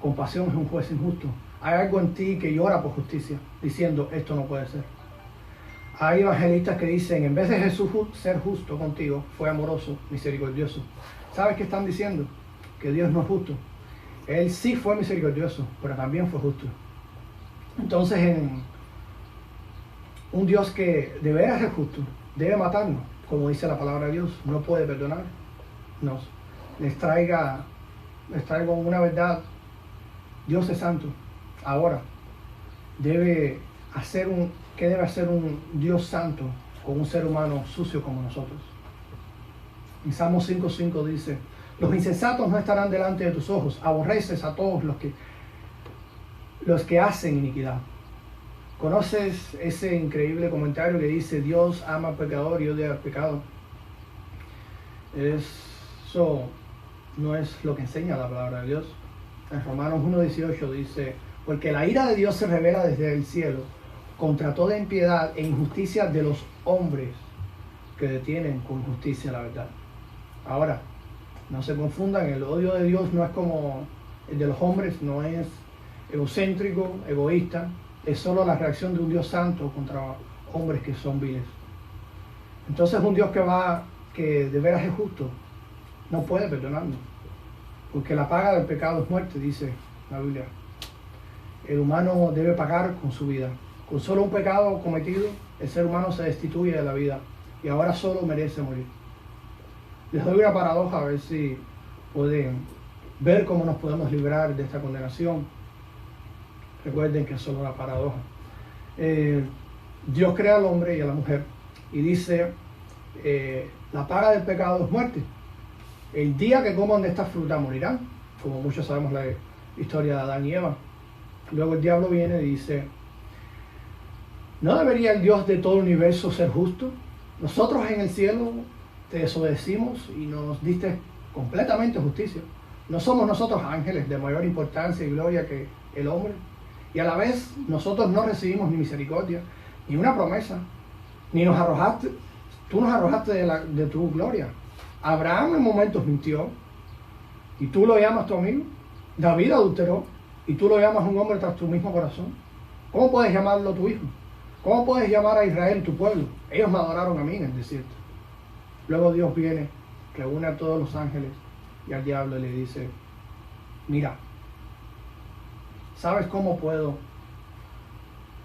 compasión es un juez injusto. Hay algo en ti que llora por justicia, diciendo, esto no puede ser. Hay evangelistas que dicen, en vez de Jesús ser justo contigo, fue amoroso, misericordioso. ¿Sabes qué están diciendo? Que Dios no es justo. Él sí fue misericordioso, pero también fue justo. Entonces, en un Dios que de veras es justo, debe matarnos, como dice la palabra de Dios, no puede perdonarnos. Les traigo una verdad. Dios es santo. Ahora, ¿qué debe hacer un Dios santo con un ser humano sucio como nosotros? En Salmo 5:5 dice, los insensatos no estarán delante de tus ojos, aborreces a todos los que hacen iniquidad. ¿Conoces ese increíble comentario que dice, Dios ama al pecador y odia al pecado? Eso no es lo que enseña la palabra de Dios. En Romanos 1:18 dice, porque la ira de Dios se revela desde el cielo contra toda impiedad e injusticia de los hombres que detienen con justicia la verdad. Ahora, no se confundan, el odio de Dios no es como el de los hombres, no es egocéntrico, egoísta, es solo la reacción de un Dios santo contra hombres que son viles. Entonces un Dios que de veras es justo, no puede perdonarnos, porque la paga del pecado es muerte, dice la Biblia. El humano debe pagar con su vida. Con solo un pecado cometido, el ser humano se destituye de la vida y ahora solo merece morir. Les doy una paradoja a ver si pueden ver cómo nos podemos librar de esta condenación. Recuerden que es solo una paradoja. Dios crea al hombre y a la mujer y dice, la paga del pecado es muerte. El día que coman de esta fruta morirán, como muchos sabemos la historia de Adán y Eva. Luego el diablo viene y dice, ¿no debería el Dios de todo el universo ser justo? Nosotros en el cielo te desobedecimos y nos diste completamente justicia. ¿No somos nosotros ángeles de mayor importancia y gloria que el hombre? Y a la vez nosotros no recibimos ni misericordia, ni una promesa, ni nos arrojaste, tú nos arrojaste de tu gloria. Abraham en momentos mintió, y tú lo llamas tu amigo. David adulteró, y tú lo llamas un hombre tras tu mismo corazón. ¿Cómo puedes llamarlo tu hijo? ¿Cómo puedes llamar a Israel tu pueblo? Ellos me adoraron a mí en el desierto. Luego Dios viene, reúne a todos los ángeles y al diablo le dice, mira, ¿sabes cómo puedo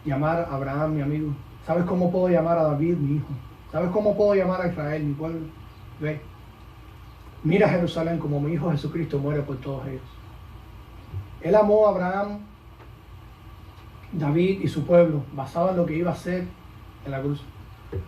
llamar a Abraham mi amigo? ¿Sabes cómo puedo llamar a David mi hijo? ¿Sabes cómo puedo llamar a Israel mi pueblo? Ve, mira a Jerusalén como mi hijo Jesucristo muere por todos ellos. Él amó a Abraham, David y su pueblo, basado en lo que iba a hacer en la cruz.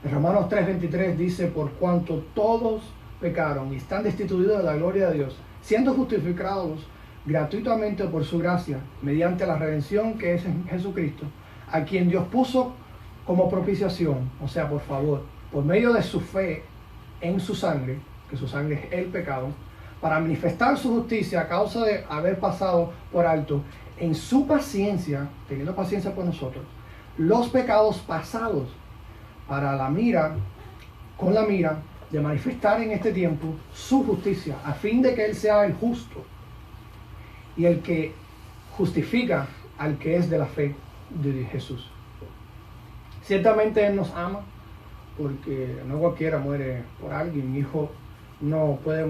En Romanos 3:23 dice, por cuanto todos pecaron y están destituidos de la gloria de Dios, siendo justificados gratuitamente por su gracia, mediante la redención que es en Jesucristo, a quien Dios puso como propiciación, o sea, por favor, por medio de su fe en su sangre, que su sangre es el pecado, para manifestar su justicia a causa de haber pasado por alto en su paciencia, teniendo paciencia por nosotros, los pecados pasados, para con la mira de manifestar en este tiempo su justicia, a fin de que Él sea el justo y el que justifica al que es de la fe de Jesús. Ciertamente Él nos ama, porque no cualquiera muere por alguien. Mi hijo no puede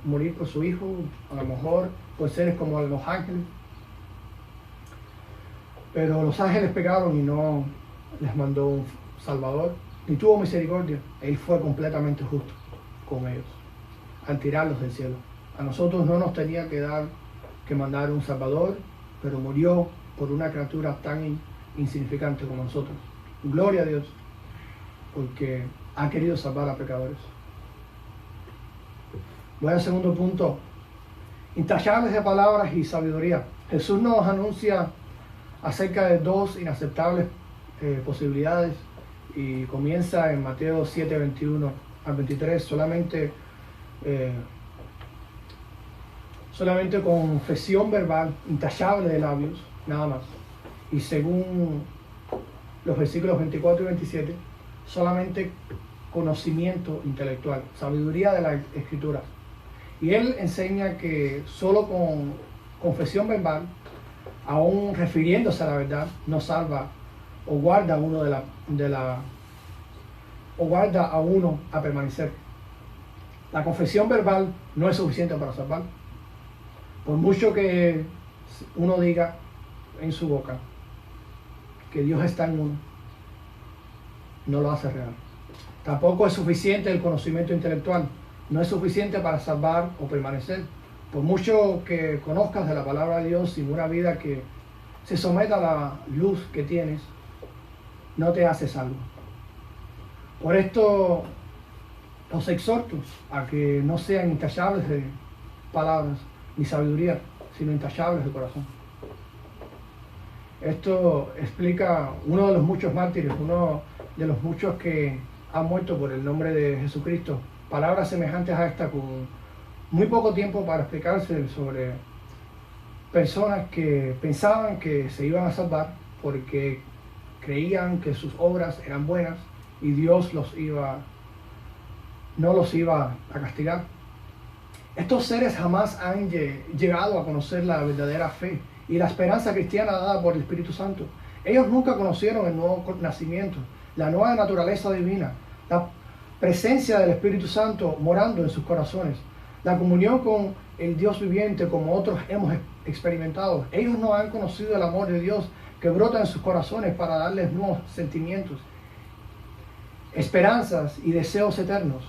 morir por su hijo, a lo mejor por seres como los ángeles. Pero los ángeles pecaron y no les mandó un Salvador, ni tuvo misericordia. Él fue completamente justo con ellos, al tirarlos del cielo. A nosotros no nos tenía que mandar un Salvador, pero murió por una criatura tan insignificante como nosotros. Gloria a Dios, porque ha querido salvar a pecadores. Voy al segundo punto. Intachables de palabras y sabiduría. Jesús nos anuncia acerca de dos inaceptables posibilidades y comienza en Mateo 7, 21 al 23, solamente confesión verbal, intachable de labios, nada más. Y según los versículos 24 y 27, solamente conocimiento intelectual, sabiduría de la Escritura. Y él enseña que solo con confesión verbal, aún refiriéndose a la verdad, no salva o guarda a uno a permanecer. La confesión verbal no es suficiente para salvar. Por mucho que uno diga en su boca que Dios está en uno, no lo hace real. Tampoco es suficiente el conocimiento intelectual. No es suficiente para salvar o permanecer. Por mucho que conozcas de la palabra de Dios, sin una vida que se someta a la luz que tienes, no te hace salvo. Por esto los exhorto a que no sean intachables de palabras ni sabiduría, sino intachables de corazón. Esto explica uno de los muchos mártires, uno de los muchos que han muerto por el nombre de Jesucristo. Palabras semejantes a esta, con muy poco tiempo para explicarse, sobre personas que pensaban que se iban a salvar porque creían que sus obras eran buenas y Dios no los iba a castigar. Estos seres jamás han llegado a conocer la verdadera fe y la esperanza cristiana dada por el Espíritu Santo. Ellos nunca conocieron el nuevo nacimiento, la nueva naturaleza divina, la presencia del Espíritu Santo morando en sus corazones, la comunión con el Dios viviente como otros hemos experimentado. Ellos no han conocido el amor de Dios que brota en sus corazones para darles nuevos sentimientos, esperanzas y deseos eternos.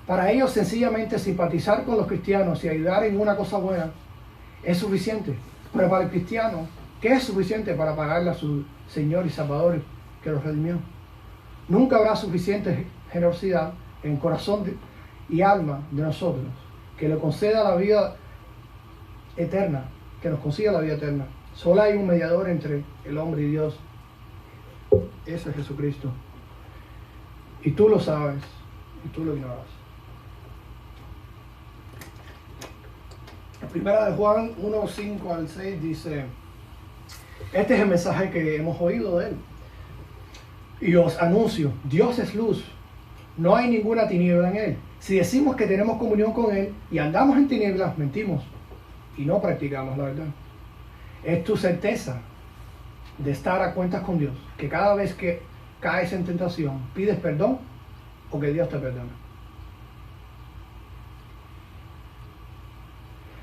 Para ellos sencillamente simpatizar con los cristianos y ayudar en una cosa buena es suficiente. Pero para el cristiano, ¿qué es suficiente para pagarle a su Señor y Salvador que los redimió? Nunca habrá suficiente generosidad en corazón y alma de nosotros que le conceda la vida eterna, que nos consiga la vida eterna. Solo hay un mediador entre el hombre y Dios. Ese es Jesucristo. Y tú lo sabes, y tú lo ignoras. La primera de Juan 1, 5 al 6 dice: este es el mensaje que hemos oído de él. Y os anuncio, Dios es luz, no hay ninguna tiniebla en él. Si decimos que tenemos comunión con él y andamos en tinieblas, mentimos y no practicamos la verdad. Es tu certeza de estar a cuentas con Dios, que cada vez que caes en tentación, pides perdón o que Dios te perdone.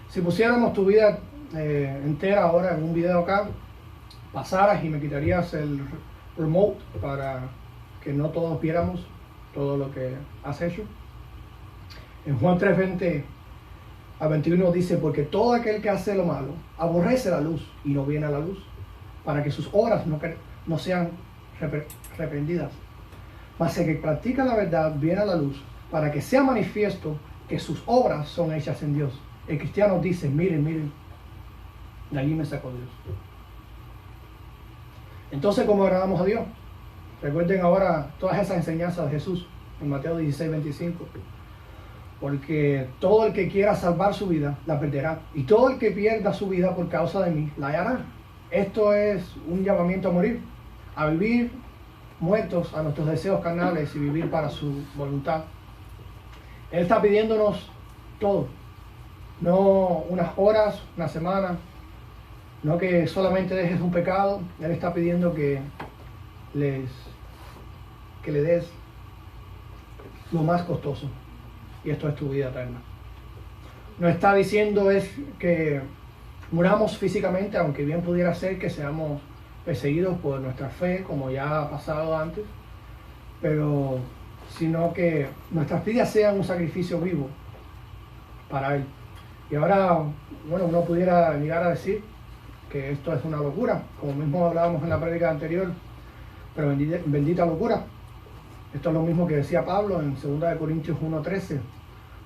Si pusiéramos tu vida entera ahora en un video acá, pasaras y me quitarías el remote para que no todos viéramos todo lo que has hecho. En Juan 3, 20 a 21 dice: porque todo aquel que hace lo malo aborrece la luz y no viene a la luz, para que sus obras no sean reprendidas. Mas el que practica la verdad viene a la luz, para que sea manifiesto que sus obras son hechas en Dios. El cristiano dice: miren, de allí me sacó Dios. Entonces, ¿cómo agradamos a Dios? Recuerden ahora todas esas enseñanzas de Jesús en Mateo 16, 25. Porque todo el que quiera salvar su vida, la perderá. Y todo el que pierda su vida por causa de mí, la hallará. Esto es un llamamiento a morir, a vivir muertos a nuestros deseos carnales y vivir para su voluntad. Él está pidiéndonos todo. No unas horas, una semana, no que solamente dejes un pecado. Él está pidiendo que le des lo más costoso, y esto es tu vida eterna. No está diciendo es que muramos físicamente, aunque bien pudiera ser que seamos perseguidos por nuestra fe, como ya ha pasado antes, pero sino que nuestras vidas sean un sacrificio vivo para Él. Y ahora, bueno, uno pudiera llegar a decir que esto es una locura, como mismo hablábamos en la prédica anterior, pero bendita locura. Esto es lo mismo que decía Pablo en 2 Corintios 1:13,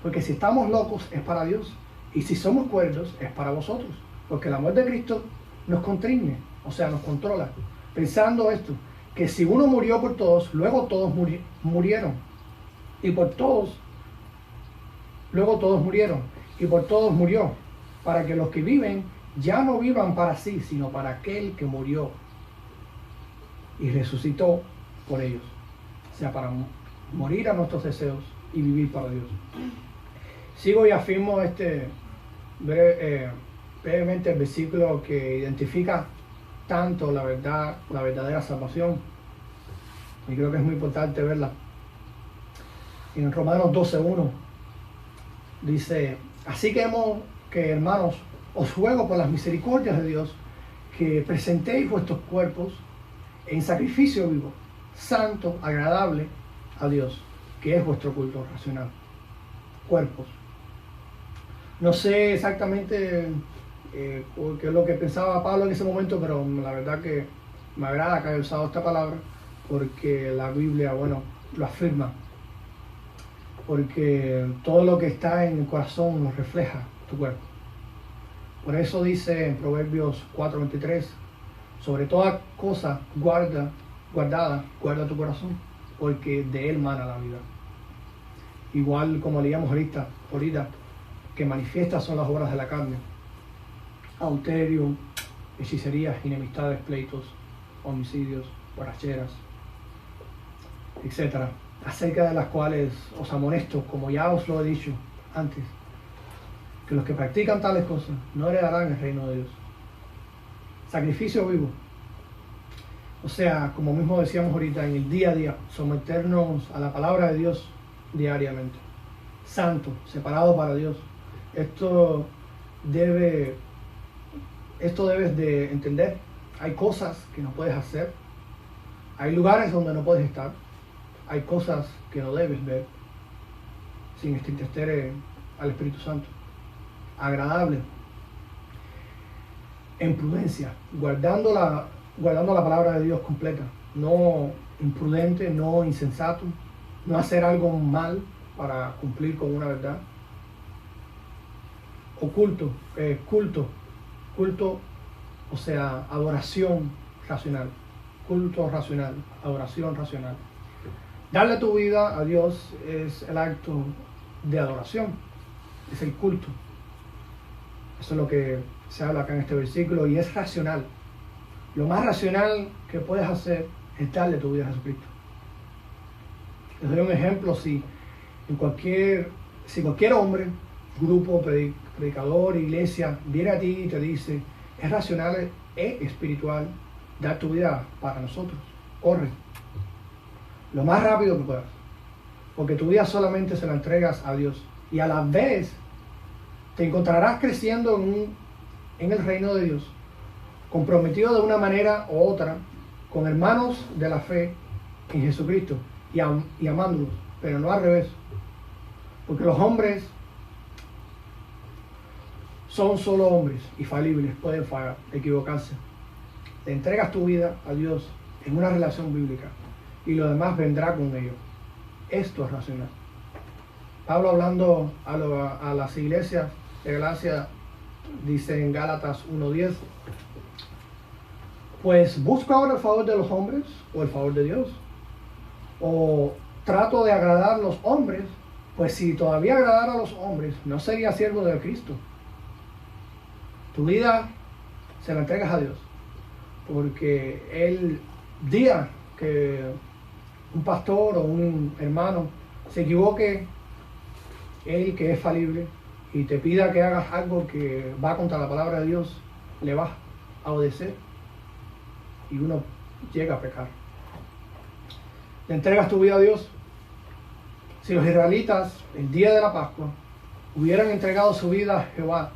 porque si estamos locos es para Dios, y si somos cuerdos es para vosotros, porque el amor de Cristo nos constriñe, o sea, nos controla, pensando esto, que si uno murió por todos, luego todos murieron, y por todos, luego todos murieron, y por todos murió, para que los que viven ya no vivan para sí, sino para aquel que murió y resucitó por ellos, o sea, para morir a nuestros deseos y vivir para Dios. Sigo y afirmo brevemente el versículo que identifica tanto la verdadera salvación, y creo que es muy importante verla. En Romanos 12:1 dice: así que hermanos, os ruego por las misericordias de Dios que presentéis vuestros cuerpos en sacrificio vivo, santo, agradable a Dios, que es vuestro culto racional. Cuerpos. No sé exactamente qué es lo que pensaba Pablo en ese momento, pero la verdad que me agrada que haya usado esta palabra, porque la Biblia, bueno, lo afirma. Porque todo lo que está en el corazón nos refleja tu cuerpo. Por eso dice en Proverbios 4:23, sobre toda cosa guarda tu corazón, porque de él mana la vida. Igual como leíamos ahorita, que manifiestas son las obras de la carne: adulterio, hechicerías, enemistades, pleitos, homicidios, borracheras, etc., acerca de las cuales os amonesto, como ya os lo he dicho antes, que los que practican tales cosas no heredarán el reino de Dios. Sacrificio vivo. O sea, como mismo decíamos ahorita, en el día a día, someternos a la palabra de Dios diariamente. Santo, separado para Dios. Esto debes de entender. Hay cosas que no puedes hacer. Hay lugares donde no puedes estar. Hay cosas que no debes ver sin entristecer al Espíritu Santo. Agradable. En prudencia, guardando la palabra de Dios completa. No imprudente, no insensato. No hacer algo mal para cumplir con una verdad. Oculto, culto, o sea, adoración racional. Culto racional, adoración racional. Darle tu vida a Dios es el acto de adoración, es el culto. Eso es lo que se habla acá en este versículo, y es racional. Lo más racional que puedes hacer es darle tu vida a Jesucristo. Les doy un ejemplo: si cualquier hombre, grupo, predicador, iglesia, viene a ti y te dice: es racional, es espiritual dar tu vida para nosotros, corre lo más rápido que puedas, porque tu vida solamente se la entregas a Dios, y a la vez te encontrarás creciendo en el reino de Dios, comprometido de una manera u otra con hermanos de la fe en Jesucristo, y amándolos, pero no al revés, porque los hombres son solo hombres y falibles, pueden fallar, equivocarse. Te entregas tu vida a Dios en una relación bíblica, y lo demás vendrá con ello. Esto es racional. Pablo, hablando a las iglesias de Galacia, dice en Gálatas 1:10: pues busco ahora el favor de los hombres o el favor de Dios, o trato de agradar a los hombres, pues si todavía agradara a los hombres, no sería siervo de Cristo. Tu vida se la entregas a Dios, porque el día que un pastor o un hermano se equivoque, él que es falible, y te pida que hagas algo que va contra la palabra de Dios, le vas a obedecer, y uno llega a pecar. Le entregas tu vida a Dios. Si los israelitas el día de la Pascua hubieran entregado su vida a Jehová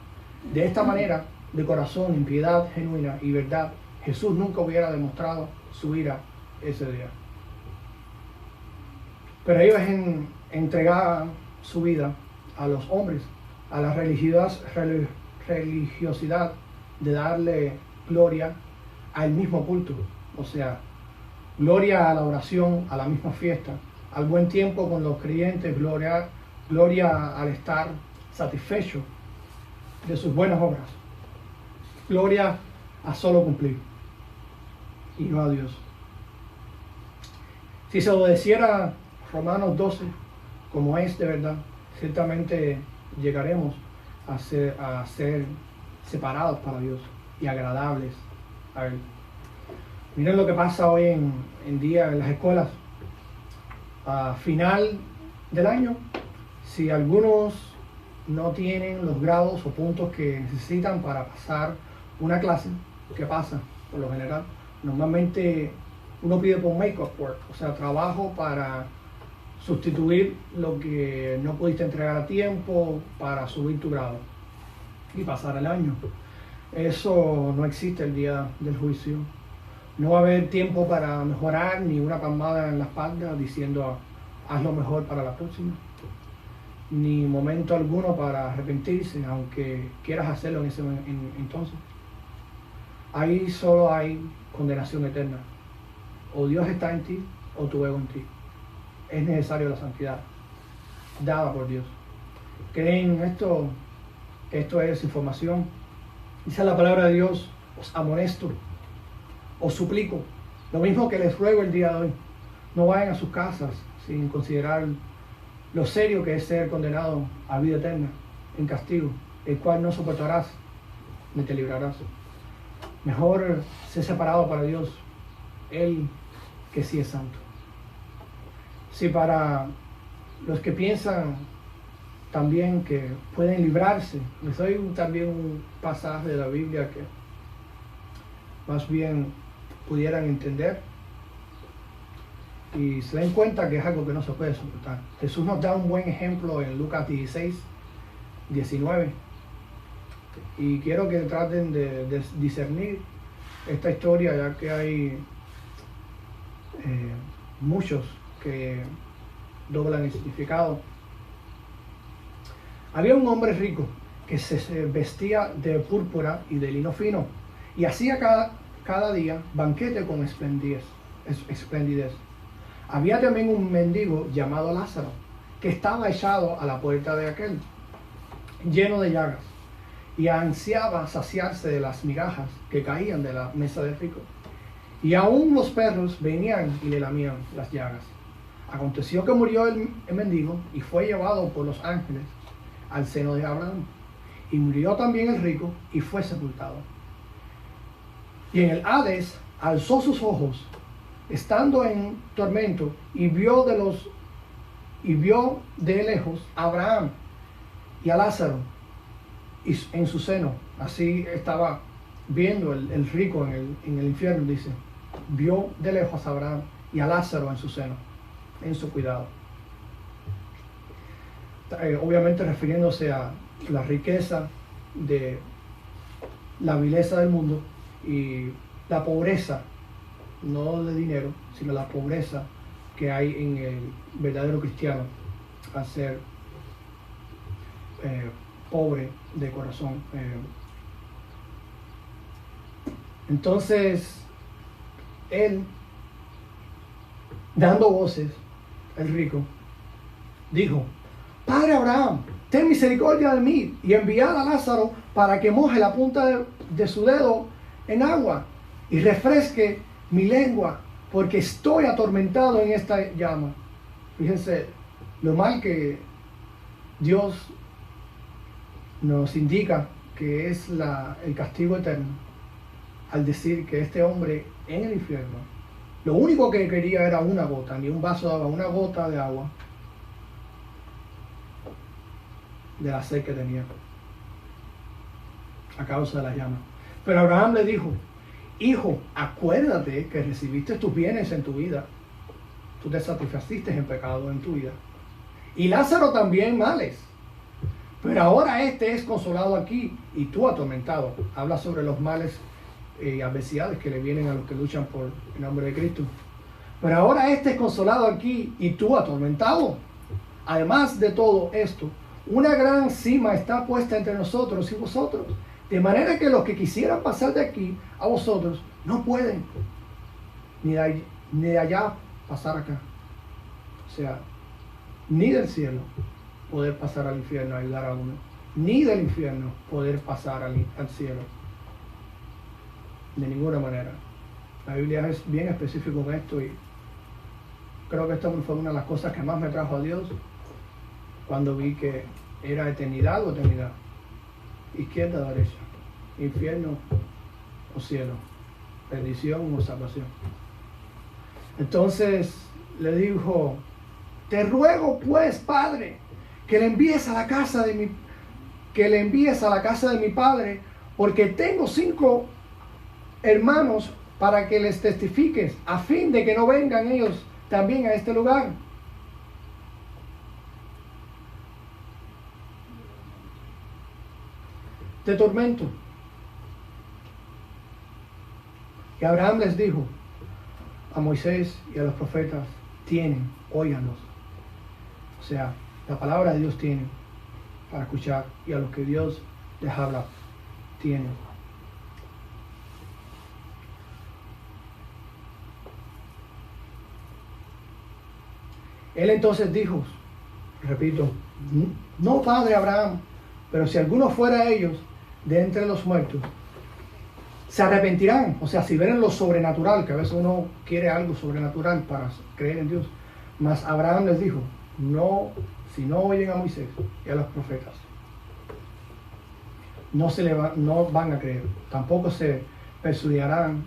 de esta manera, de corazón, en piedad genuina y verdad, Jesús nunca hubiera demostrado su ira ese día. Pero ellos entregaban su vida a los hombres, a la religiosidad de darle gloria al mismo culto. O sea, gloria a la oración, a la misma fiesta, al buen tiempo con los creyentes, gloria al estar satisfecho de sus buenas obras, gloria a solo cumplir y no a Dios. Si se obedeciera Romanos 12 como es de verdad, ciertamente llegaremos a ser separados para Dios y agradables a Él. Miren lo que pasa hoy en día en las escuelas. A final del año, si algunos no tienen los grados o puntos que necesitan para pasar una clase, ¿qué pasa? Por lo general, normalmente uno pide por make-up work, o sea, trabajo para sustituir lo que no pudiste entregar a tiempo para subir tu grado y pasar el año. Eso no existe el día del juicio. No va a haber tiempo para mejorar, ni una palmada en la espalda diciendo haz lo mejor para la próxima, ni momento alguno para arrepentirse, aunque quieras hacerlo en ese entonces. Ahí solo hay condenación eterna. O Dios está en ti o tu ego en ti. Es necesario la santidad dada por Dios. ¿Creen esto? Que esto es información. Dice la palabra de Dios: os amonesto, os suplico, lo mismo que les ruego el día de hoy, no vayan a sus casas sin considerar lo serio que es ser condenado a vida eterna en castigo, el cual no soportarás ni te librarás. Mejor ser separado para Dios, Él que sí es santo. Si para los que piensan también que pueden librarse, les doy también un pasaje de la Biblia que más bien pudieran entender y se den cuenta que es algo que no se puede soportar. Jesús nos da un buen ejemplo en Lucas 16, 19, y quiero que traten de discernir esta historia, ya que hay muchos que doblan el significado. Había un hombre rico que se vestía de púrpura y de lino fino y hacía cada día banquete con esplendidez. Había también un mendigo llamado Lázaro que estaba echado a la puerta de aquel, lleno de llagas, y ansiaba saciarse de las migajas que caían de la mesa del rico. Y aún los perros venían y le lamían las llagas. Aconteció que murió el mendigo y fue llevado por los ángeles al seno de Abraham. Y murió también el rico y fue sepultado. Y en el Hades alzó sus ojos, estando en tormento, y vio de lejos a Abraham y a Lázaro en su seno. Así estaba viendo el rico en el infierno, dice. Vio de lejos a Abraham y a Lázaro en su seno, en su cuidado. Obviamente refiriéndose a la riqueza de la vileza del mundo y la pobreza, no de dinero, sino la pobreza que hay en el verdadero cristiano al ser pobre de corazón. Entonces, él, dando voces, el rico, dijo: Padre Abraham, ten misericordia de mí y enviad a Lázaro para que moje la punta de su dedo en agua y refresque mi lengua, porque estoy atormentado en esta llama. Fíjense lo mal que Dios nos indica que es el castigo eterno al decir que este hombre en el infierno lo único que quería era una gota, ni un vaso de agua, una gota de agua de la sed que tenía a causa de la llama. Pero Abraham le dijo: Hijo, acuérdate que recibiste tus bienes en tu vida, tú te satisfaciste en pecado en tu vida, y Lázaro también males, pero ahora este es consolado aquí y tú atormentado. Habla sobre los males adversidades que le vienen a los que luchan por el nombre de Cristo. Pero ahora este es consolado aquí y tú atormentado. Además de todo esto, una gran cima está puesta entre nosotros y vosotros, de manera que los que quisieran pasar de aquí a vosotros no pueden, ni de allá pasar acá. O sea, ni del cielo poder pasar al infierno a ayudar a uno, ni del infierno poder pasar al cielo. De ninguna manera. La Biblia es bien específica con esto y creo que esto fue una de las cosas que más me trajo a Dios cuando vi que era eternidad o eternidad, izquierda o derecha, infierno o cielo, perdición o salvación. Entonces le dijo: te ruego pues, Padre, que le envíes a la casa de mi padre, porque tengo 5 hermanos, para que les testifiques, a fin de que no vengan ellos también a este lugar. De tormento. Y Abraham les dijo a Moisés y a los profetas: tienen, óiganlos. O sea, la palabra de Dios tienen para escuchar, y a los que Dios les habla, tienen. Él entonces dijo, repito, no, padre Abraham, pero si alguno fuera ellos de entre los muertos, se arrepentirán. O sea, si ven lo sobrenatural, que a veces uno quiere algo sobrenatural para creer en Dios. Mas Abraham les dijo: no, si no oyen a Moisés y a los profetas, no van a creer. Tampoco se persuadirán,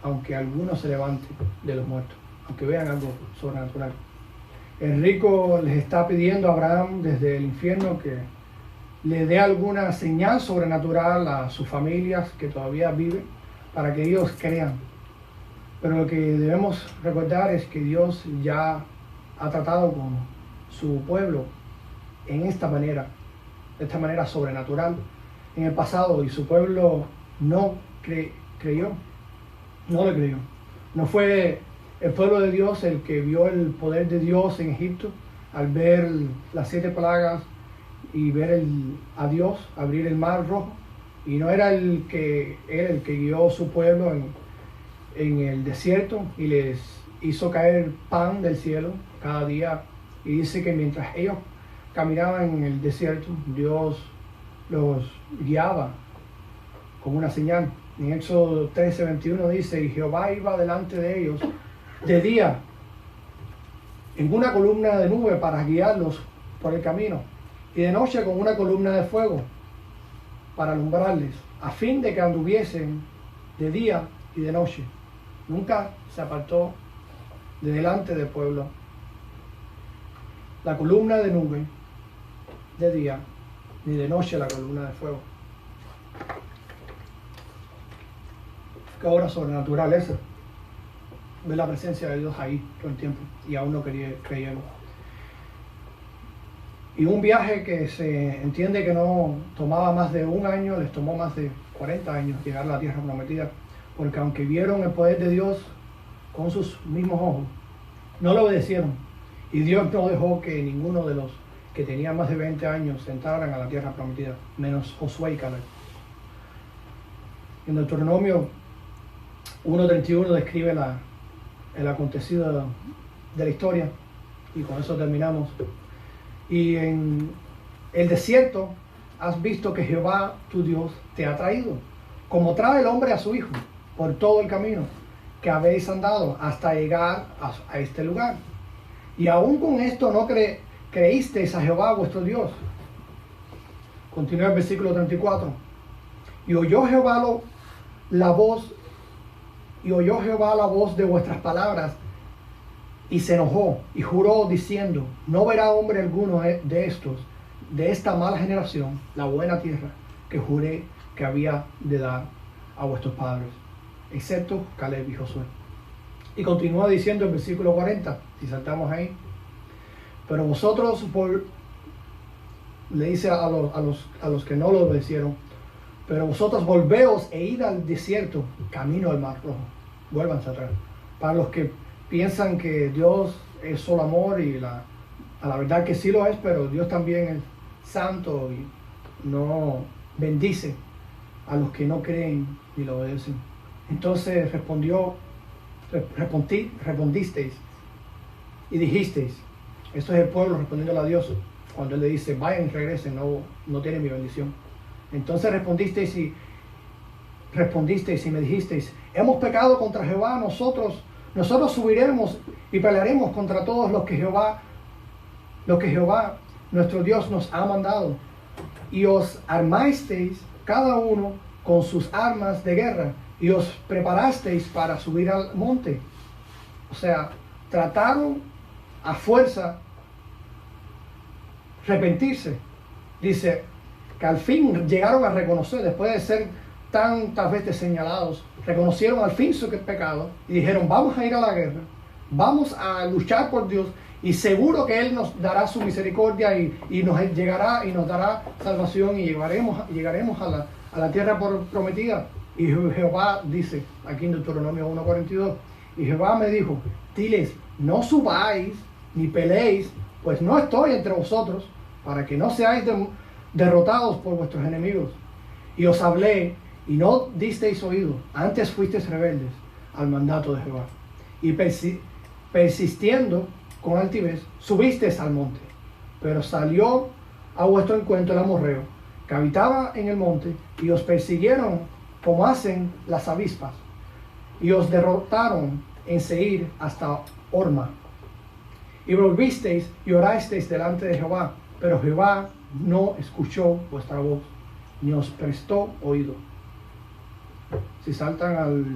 aunque alguno se levante de los muertos, aunque vean algo sobrenatural. El rico les está pidiendo a Abraham desde el infierno que le dé alguna señal sobrenatural a sus familias que todavía viven, para que ellos crean. Pero lo que debemos recordar es que Dios ya ha tratado con su pueblo en esta manera, de esta manera sobrenatural en el pasado, y su pueblo no creyó, no le creyó. No fue el pueblo de Dios el que vio el poder de Dios en Egipto al ver las 7 plagas y ver a Dios abrir el mar rojo, y no era el que guió su pueblo en el desierto y les hizo caer pan del cielo cada día. Y dice que mientras ellos caminaban en el desierto, Dios los guiaba con una señal. En Éxodo 13:21 dice: y Jehová iba delante de ellos de día en una columna de nube para guiarlos por el camino, y de noche con una columna de fuego para alumbrarles, a fin de que anduviesen de día y de noche. Nunca se apartó de delante del pueblo la columna de nube de día, ni de noche la columna de fuego. Qué obra sobrenatural esa. Ver la presencia de Dios ahí todo el tiempo, y aún no creyeron. Y un viaje que se entiende que no tomaba más de 1 año, les tomó más de 40 años llegar a la tierra prometida, porque aunque vieron el poder de Dios con sus mismos ojos, no lo obedecieron, y Dios no dejó que ninguno de los que tenían más de 20 años entraran a la tierra prometida, menos Josué y Caleb. En Deuteronomio 1:31 describe el acontecido de la historia, y con eso terminamos. Y en el desierto has visto que Jehová tu Dios te ha traído, como trae el hombre a su hijo, por todo el camino que habéis andado hasta llegar a este lugar. Y aún con esto no creísteis a Jehová vuestro Dios. Continúa el versículo 34. Y oyó Jehová la voz de vuestras palabras, y se enojó y juró diciendo: no verá hombre alguno de esta mala generación la buena tierra que juré que había de dar a vuestros padres, excepto Caleb y Josué. Y continúa diciendo el versículo 40, si saltamos ahí: pero vosotros, le dice a los que no lo obedecieron, pero vosotros volveos e id al desierto, camino al mar rojo. Vuélvanse atrás. Para los que piensan que Dios es solo amor y a la verdad que sí lo es, pero Dios también es santo y no bendice a los que no creen ni lo obedecen. Entonces respondisteis y dijisteis, esto es el pueblo respondiendo a Dios cuando Él le dice, vayan y regresen, no tienen mi bendición. Entonces respondisteis y me dijisteis, hemos pecado contra Jehová, nosotros subiremos y pelearemos contra todos los que Jehová nuestro Dios nos ha mandado. Y os armasteis cada uno con sus armas de guerra y os preparasteis para subir al monte. O sea, trataron a fuerza arrepentirse. Dice que al fin llegaron a reconocer, después de ser tantas veces señalados, reconocieron al fin su pecado y dijeron, vamos a ir a la guerra, vamos a luchar por Dios y seguro que Él nos dará su misericordia y nos llegará y nos dará salvación y llegaremos a la tierra prometida. Y Jehová dice, aquí en Deuteronomio 1:42, y Jehová me dijo, diles, no subáis ni peleéis, pues no estoy entre vosotros, para que no seáis derrotados por vuestros enemigos. Y os hablé, y no disteis oído, antes fuisteis rebeldes al mandato de Jehová. Y persistiendo con altivez, subisteis al monte. Pero salió a vuestro encuentro el amorreo, que habitaba en el monte, y os persiguieron como hacen las avispas, y os derrotaron en Seir hasta Horma. Y volvisteis y orasteis delante de Jehová, pero Jehová no escuchó vuestra voz, ni os prestó oído. Si saltan al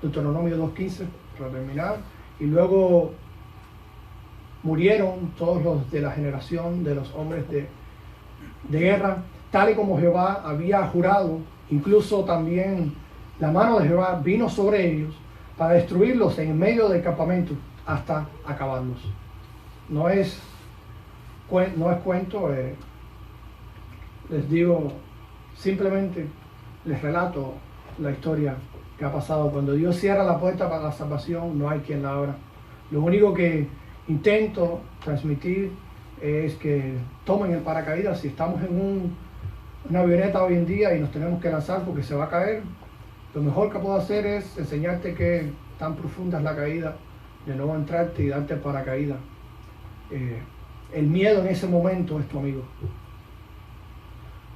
Deuteronomio 2:15, para terminar, y luego murieron todos los de la generación de los hombres de guerra, tal y como Jehová había jurado. Incluso también la mano de Jehová vino sobre ellos para destruirlos en medio del campamento hasta acabarlos. No es cuento, les digo, simplemente les relato la historia que ha pasado. Cuando Dios cierra la puerta para la salvación, no hay quien la abra. Lo único que intento transmitir es que tomen el paracaídas. Si estamos en una avioneta hoy en día y nos tenemos que lanzar porque se va a caer, lo mejor que puedo hacer es enseñarte que tan profunda es la caída, de no entrarte y darte el paracaídas. El miedo en ese momento es tu amigo.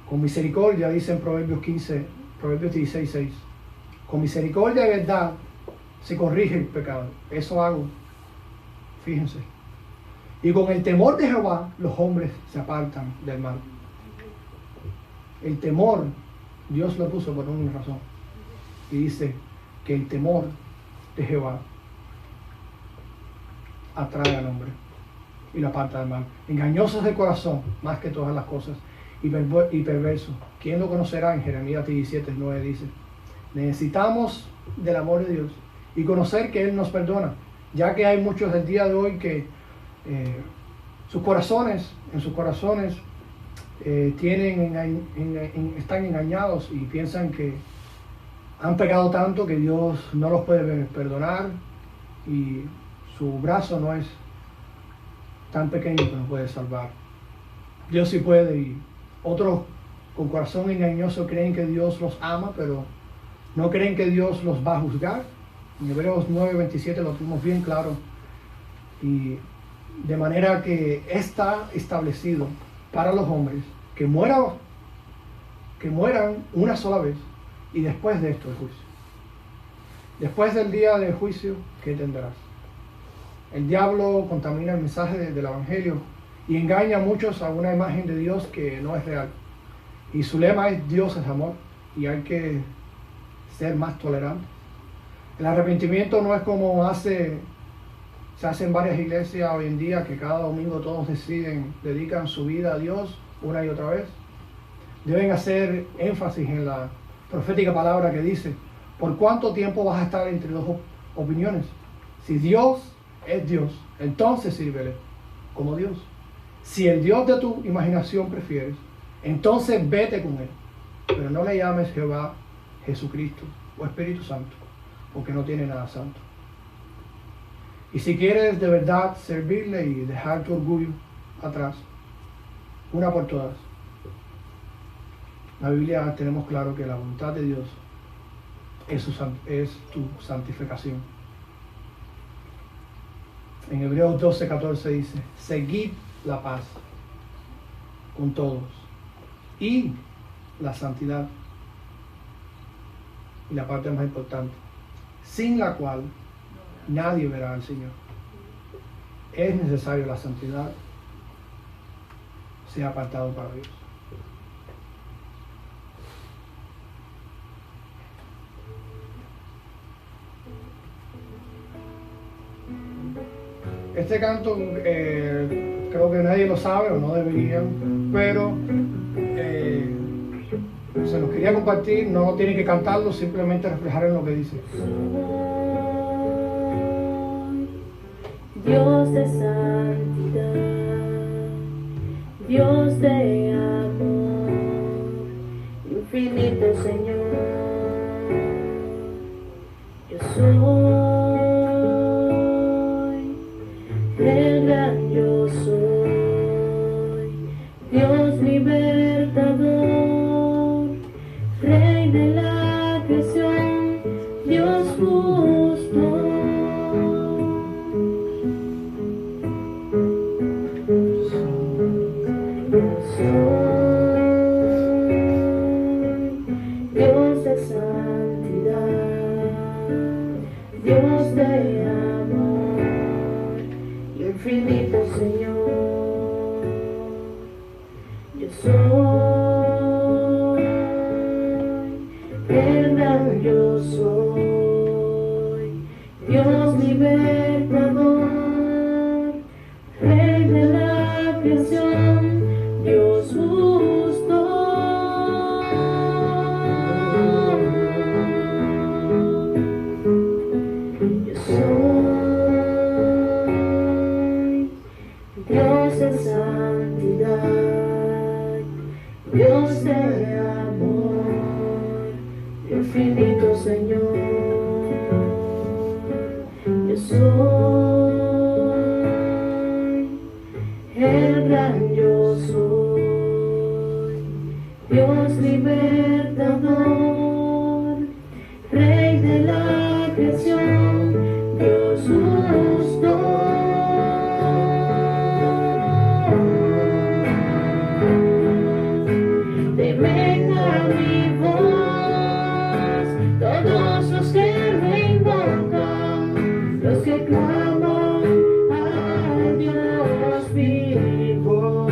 Con misericordia, dice en Proverbios 16:6, con misericordia y verdad se corrige el pecado. Eso hago, fíjense. Y con el temor de Jehová los hombres se apartan del mal. El temor, Dios lo puso por una razón. Y dice que el temor de Jehová atrae al hombre y lo aparta del mal. Engañosos de corazón, más que todas las cosas, y perverso. ¿Quién lo conocerá? En Jeremías 17:9 dice, necesitamos del amor de Dios y conocer que Él nos perdona, ya que hay muchos del día de hoy que en sus corazones están engañados y piensan que han pecado tanto que Dios no los puede perdonar y su brazo no es tan pequeño que nos puede salvar. Dios sí puede, y otros con corazón engañoso creen que Dios los ama, pero no creen que Dios los va a juzgar. En Hebreos 9:27 lo tenemos bien claro, y de manera que está establecido para los hombres que mueran una sola vez, y después de esto el juicio. Después del día del juicio, ¿qué tendrás? El diablo contamina el mensaje del Evangelio y engaña a muchos a una imagen de Dios que no es real. Y su lema es Dios es amor, y hay que ser más tolerantes. El arrepentimiento no es como se hace en varias iglesias hoy en día, que cada domingo todos dedican su vida a Dios una y otra vez. Deben hacer énfasis en la profética palabra que dice, ¿por cuánto tiempo vas a estar entre dos opiniones? Si Dios es Dios, entonces sírvele como Dios. Si el Dios de tu imaginación prefieres, entonces vete con Él. Pero no le llames Jehová, Jesucristo o Espíritu Santo, porque no tiene nada santo. Y si quieres de verdad servirle y dejar tu orgullo atrás, una por todas, la Biblia tenemos claro que la voluntad de Dios es tu santificación. En Hebreos 12:14 dice, seguid la paz con todos y la santidad. Y la parte más importante, sin la cual nadie verá al Señor. Es necesario la santidad, sea apartado para Dios. Este canto creo que nadie lo sabe o no deberían, pero se los quería compartir. No tienen que cantarlo, simplemente reflejar en lo que dice. Dios de santidad, Dios de amor, infinito Señor, yo soy el gran yo soy, Dios libertador, Rey de la creación, Dios justo. Dios de santidad, Dios de amor, infinito Señor, yo soy el gran yo soy, Dios libertador, Rey de la creación, Dios justo. Yo soy Dios de santidad, Dios de amor, infinito Señor. Yo soy el gran yo soy, Dios libertador, Rey de la creación, Dios justo. Temen a mi voz todos los que me invocan, los que claman al Dios vivo.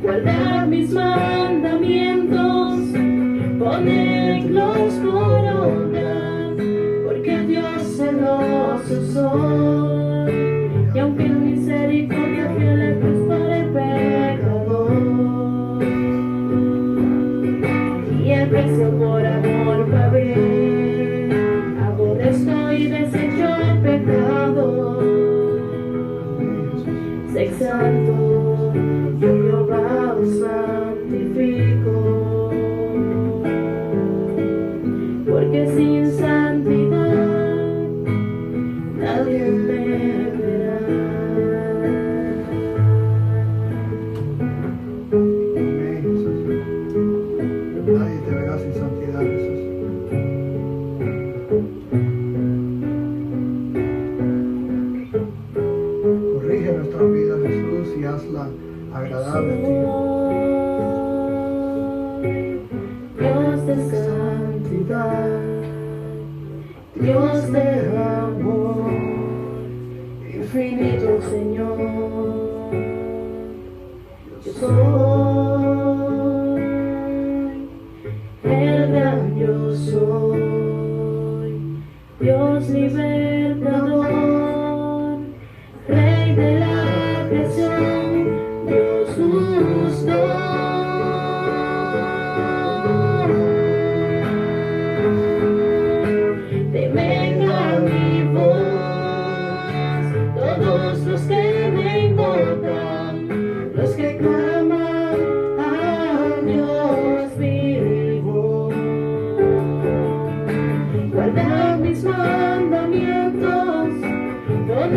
Guardar mis mandamientos, ponerlos por obra, porque Dios celoso soy, y aunque en misericordia fiel es para el pecador, y el precio por amor pagué, aborrezco y desecho el pecado. Sé santo, yo Jehová os santifico, porque sin santidad nadie me verá. Amén, Jesús. Nadie te verá sin santidad, Jesús. Corrige nuestra vida, Jesús, y hazla agradable a ti. Dios de santidad, Dios de amor, infinito Señor, yo soy el gran yo soy, Dios libertador, Rey de la creación, Dios justo. Temen a mi voz todos los que me invocan, los que claman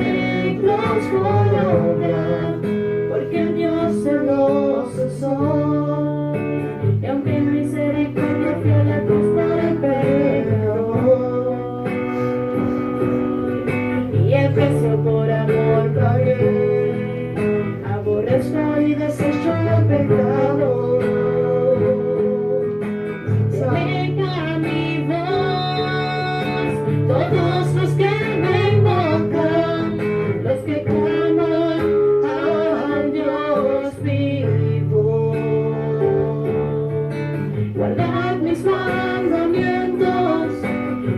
ponedlos por obra, porque Dios celoso soy, y aunque en misericordia fiel a cruz por el pecador, y el precio por amor pagué, aborrezco y desecho el pecado. Venga mi voz, todos los que me invocan, los que claman al Dios vivo. Guardad mis mandamientos,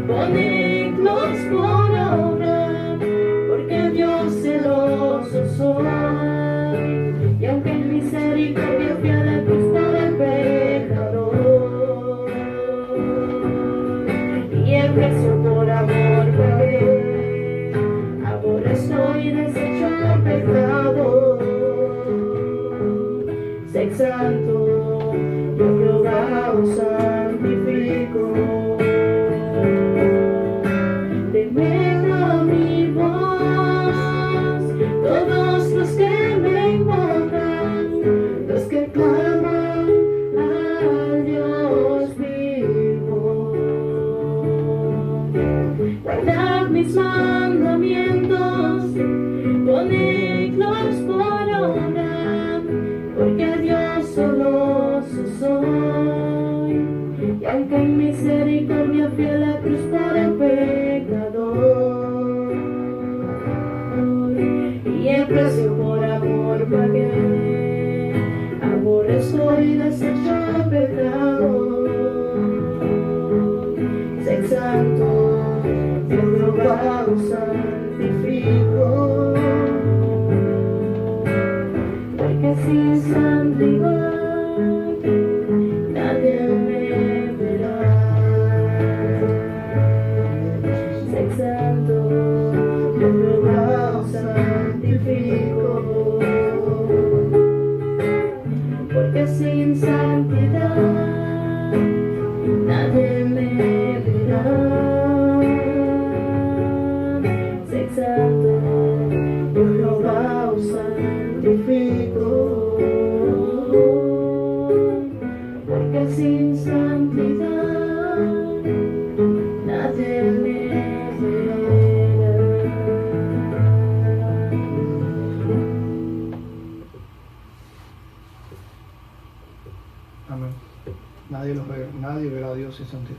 ponedlos por obra, porque Dios celoso soy, y aunque en misericordia fui a la cruz por el pecador, y el precio por amor pagué, aborrezco y desecho el pecado. Sé santo, yo Jehová os santifico. Temed a mi voz, todos los que me invocan, los que claman al Dios vivo. Guardad mis mandamientos, ponedlos por obra, porque Dios celoso soy, y aunque en misericordia fiel a cruz por el pecador, y el precio por amor pagué, aborrezco y desecho el pecado. Sé santo, yo Jehová os santifico, porque sin santidad nadie me verá. Sé santo, yo Jehová os santifico, porque sin santidad nadie me verá. Sé santo, yo Jehová os santifico, porque sin santidad nadie me verá. Amén. Nadie verá a Dios sin santidad.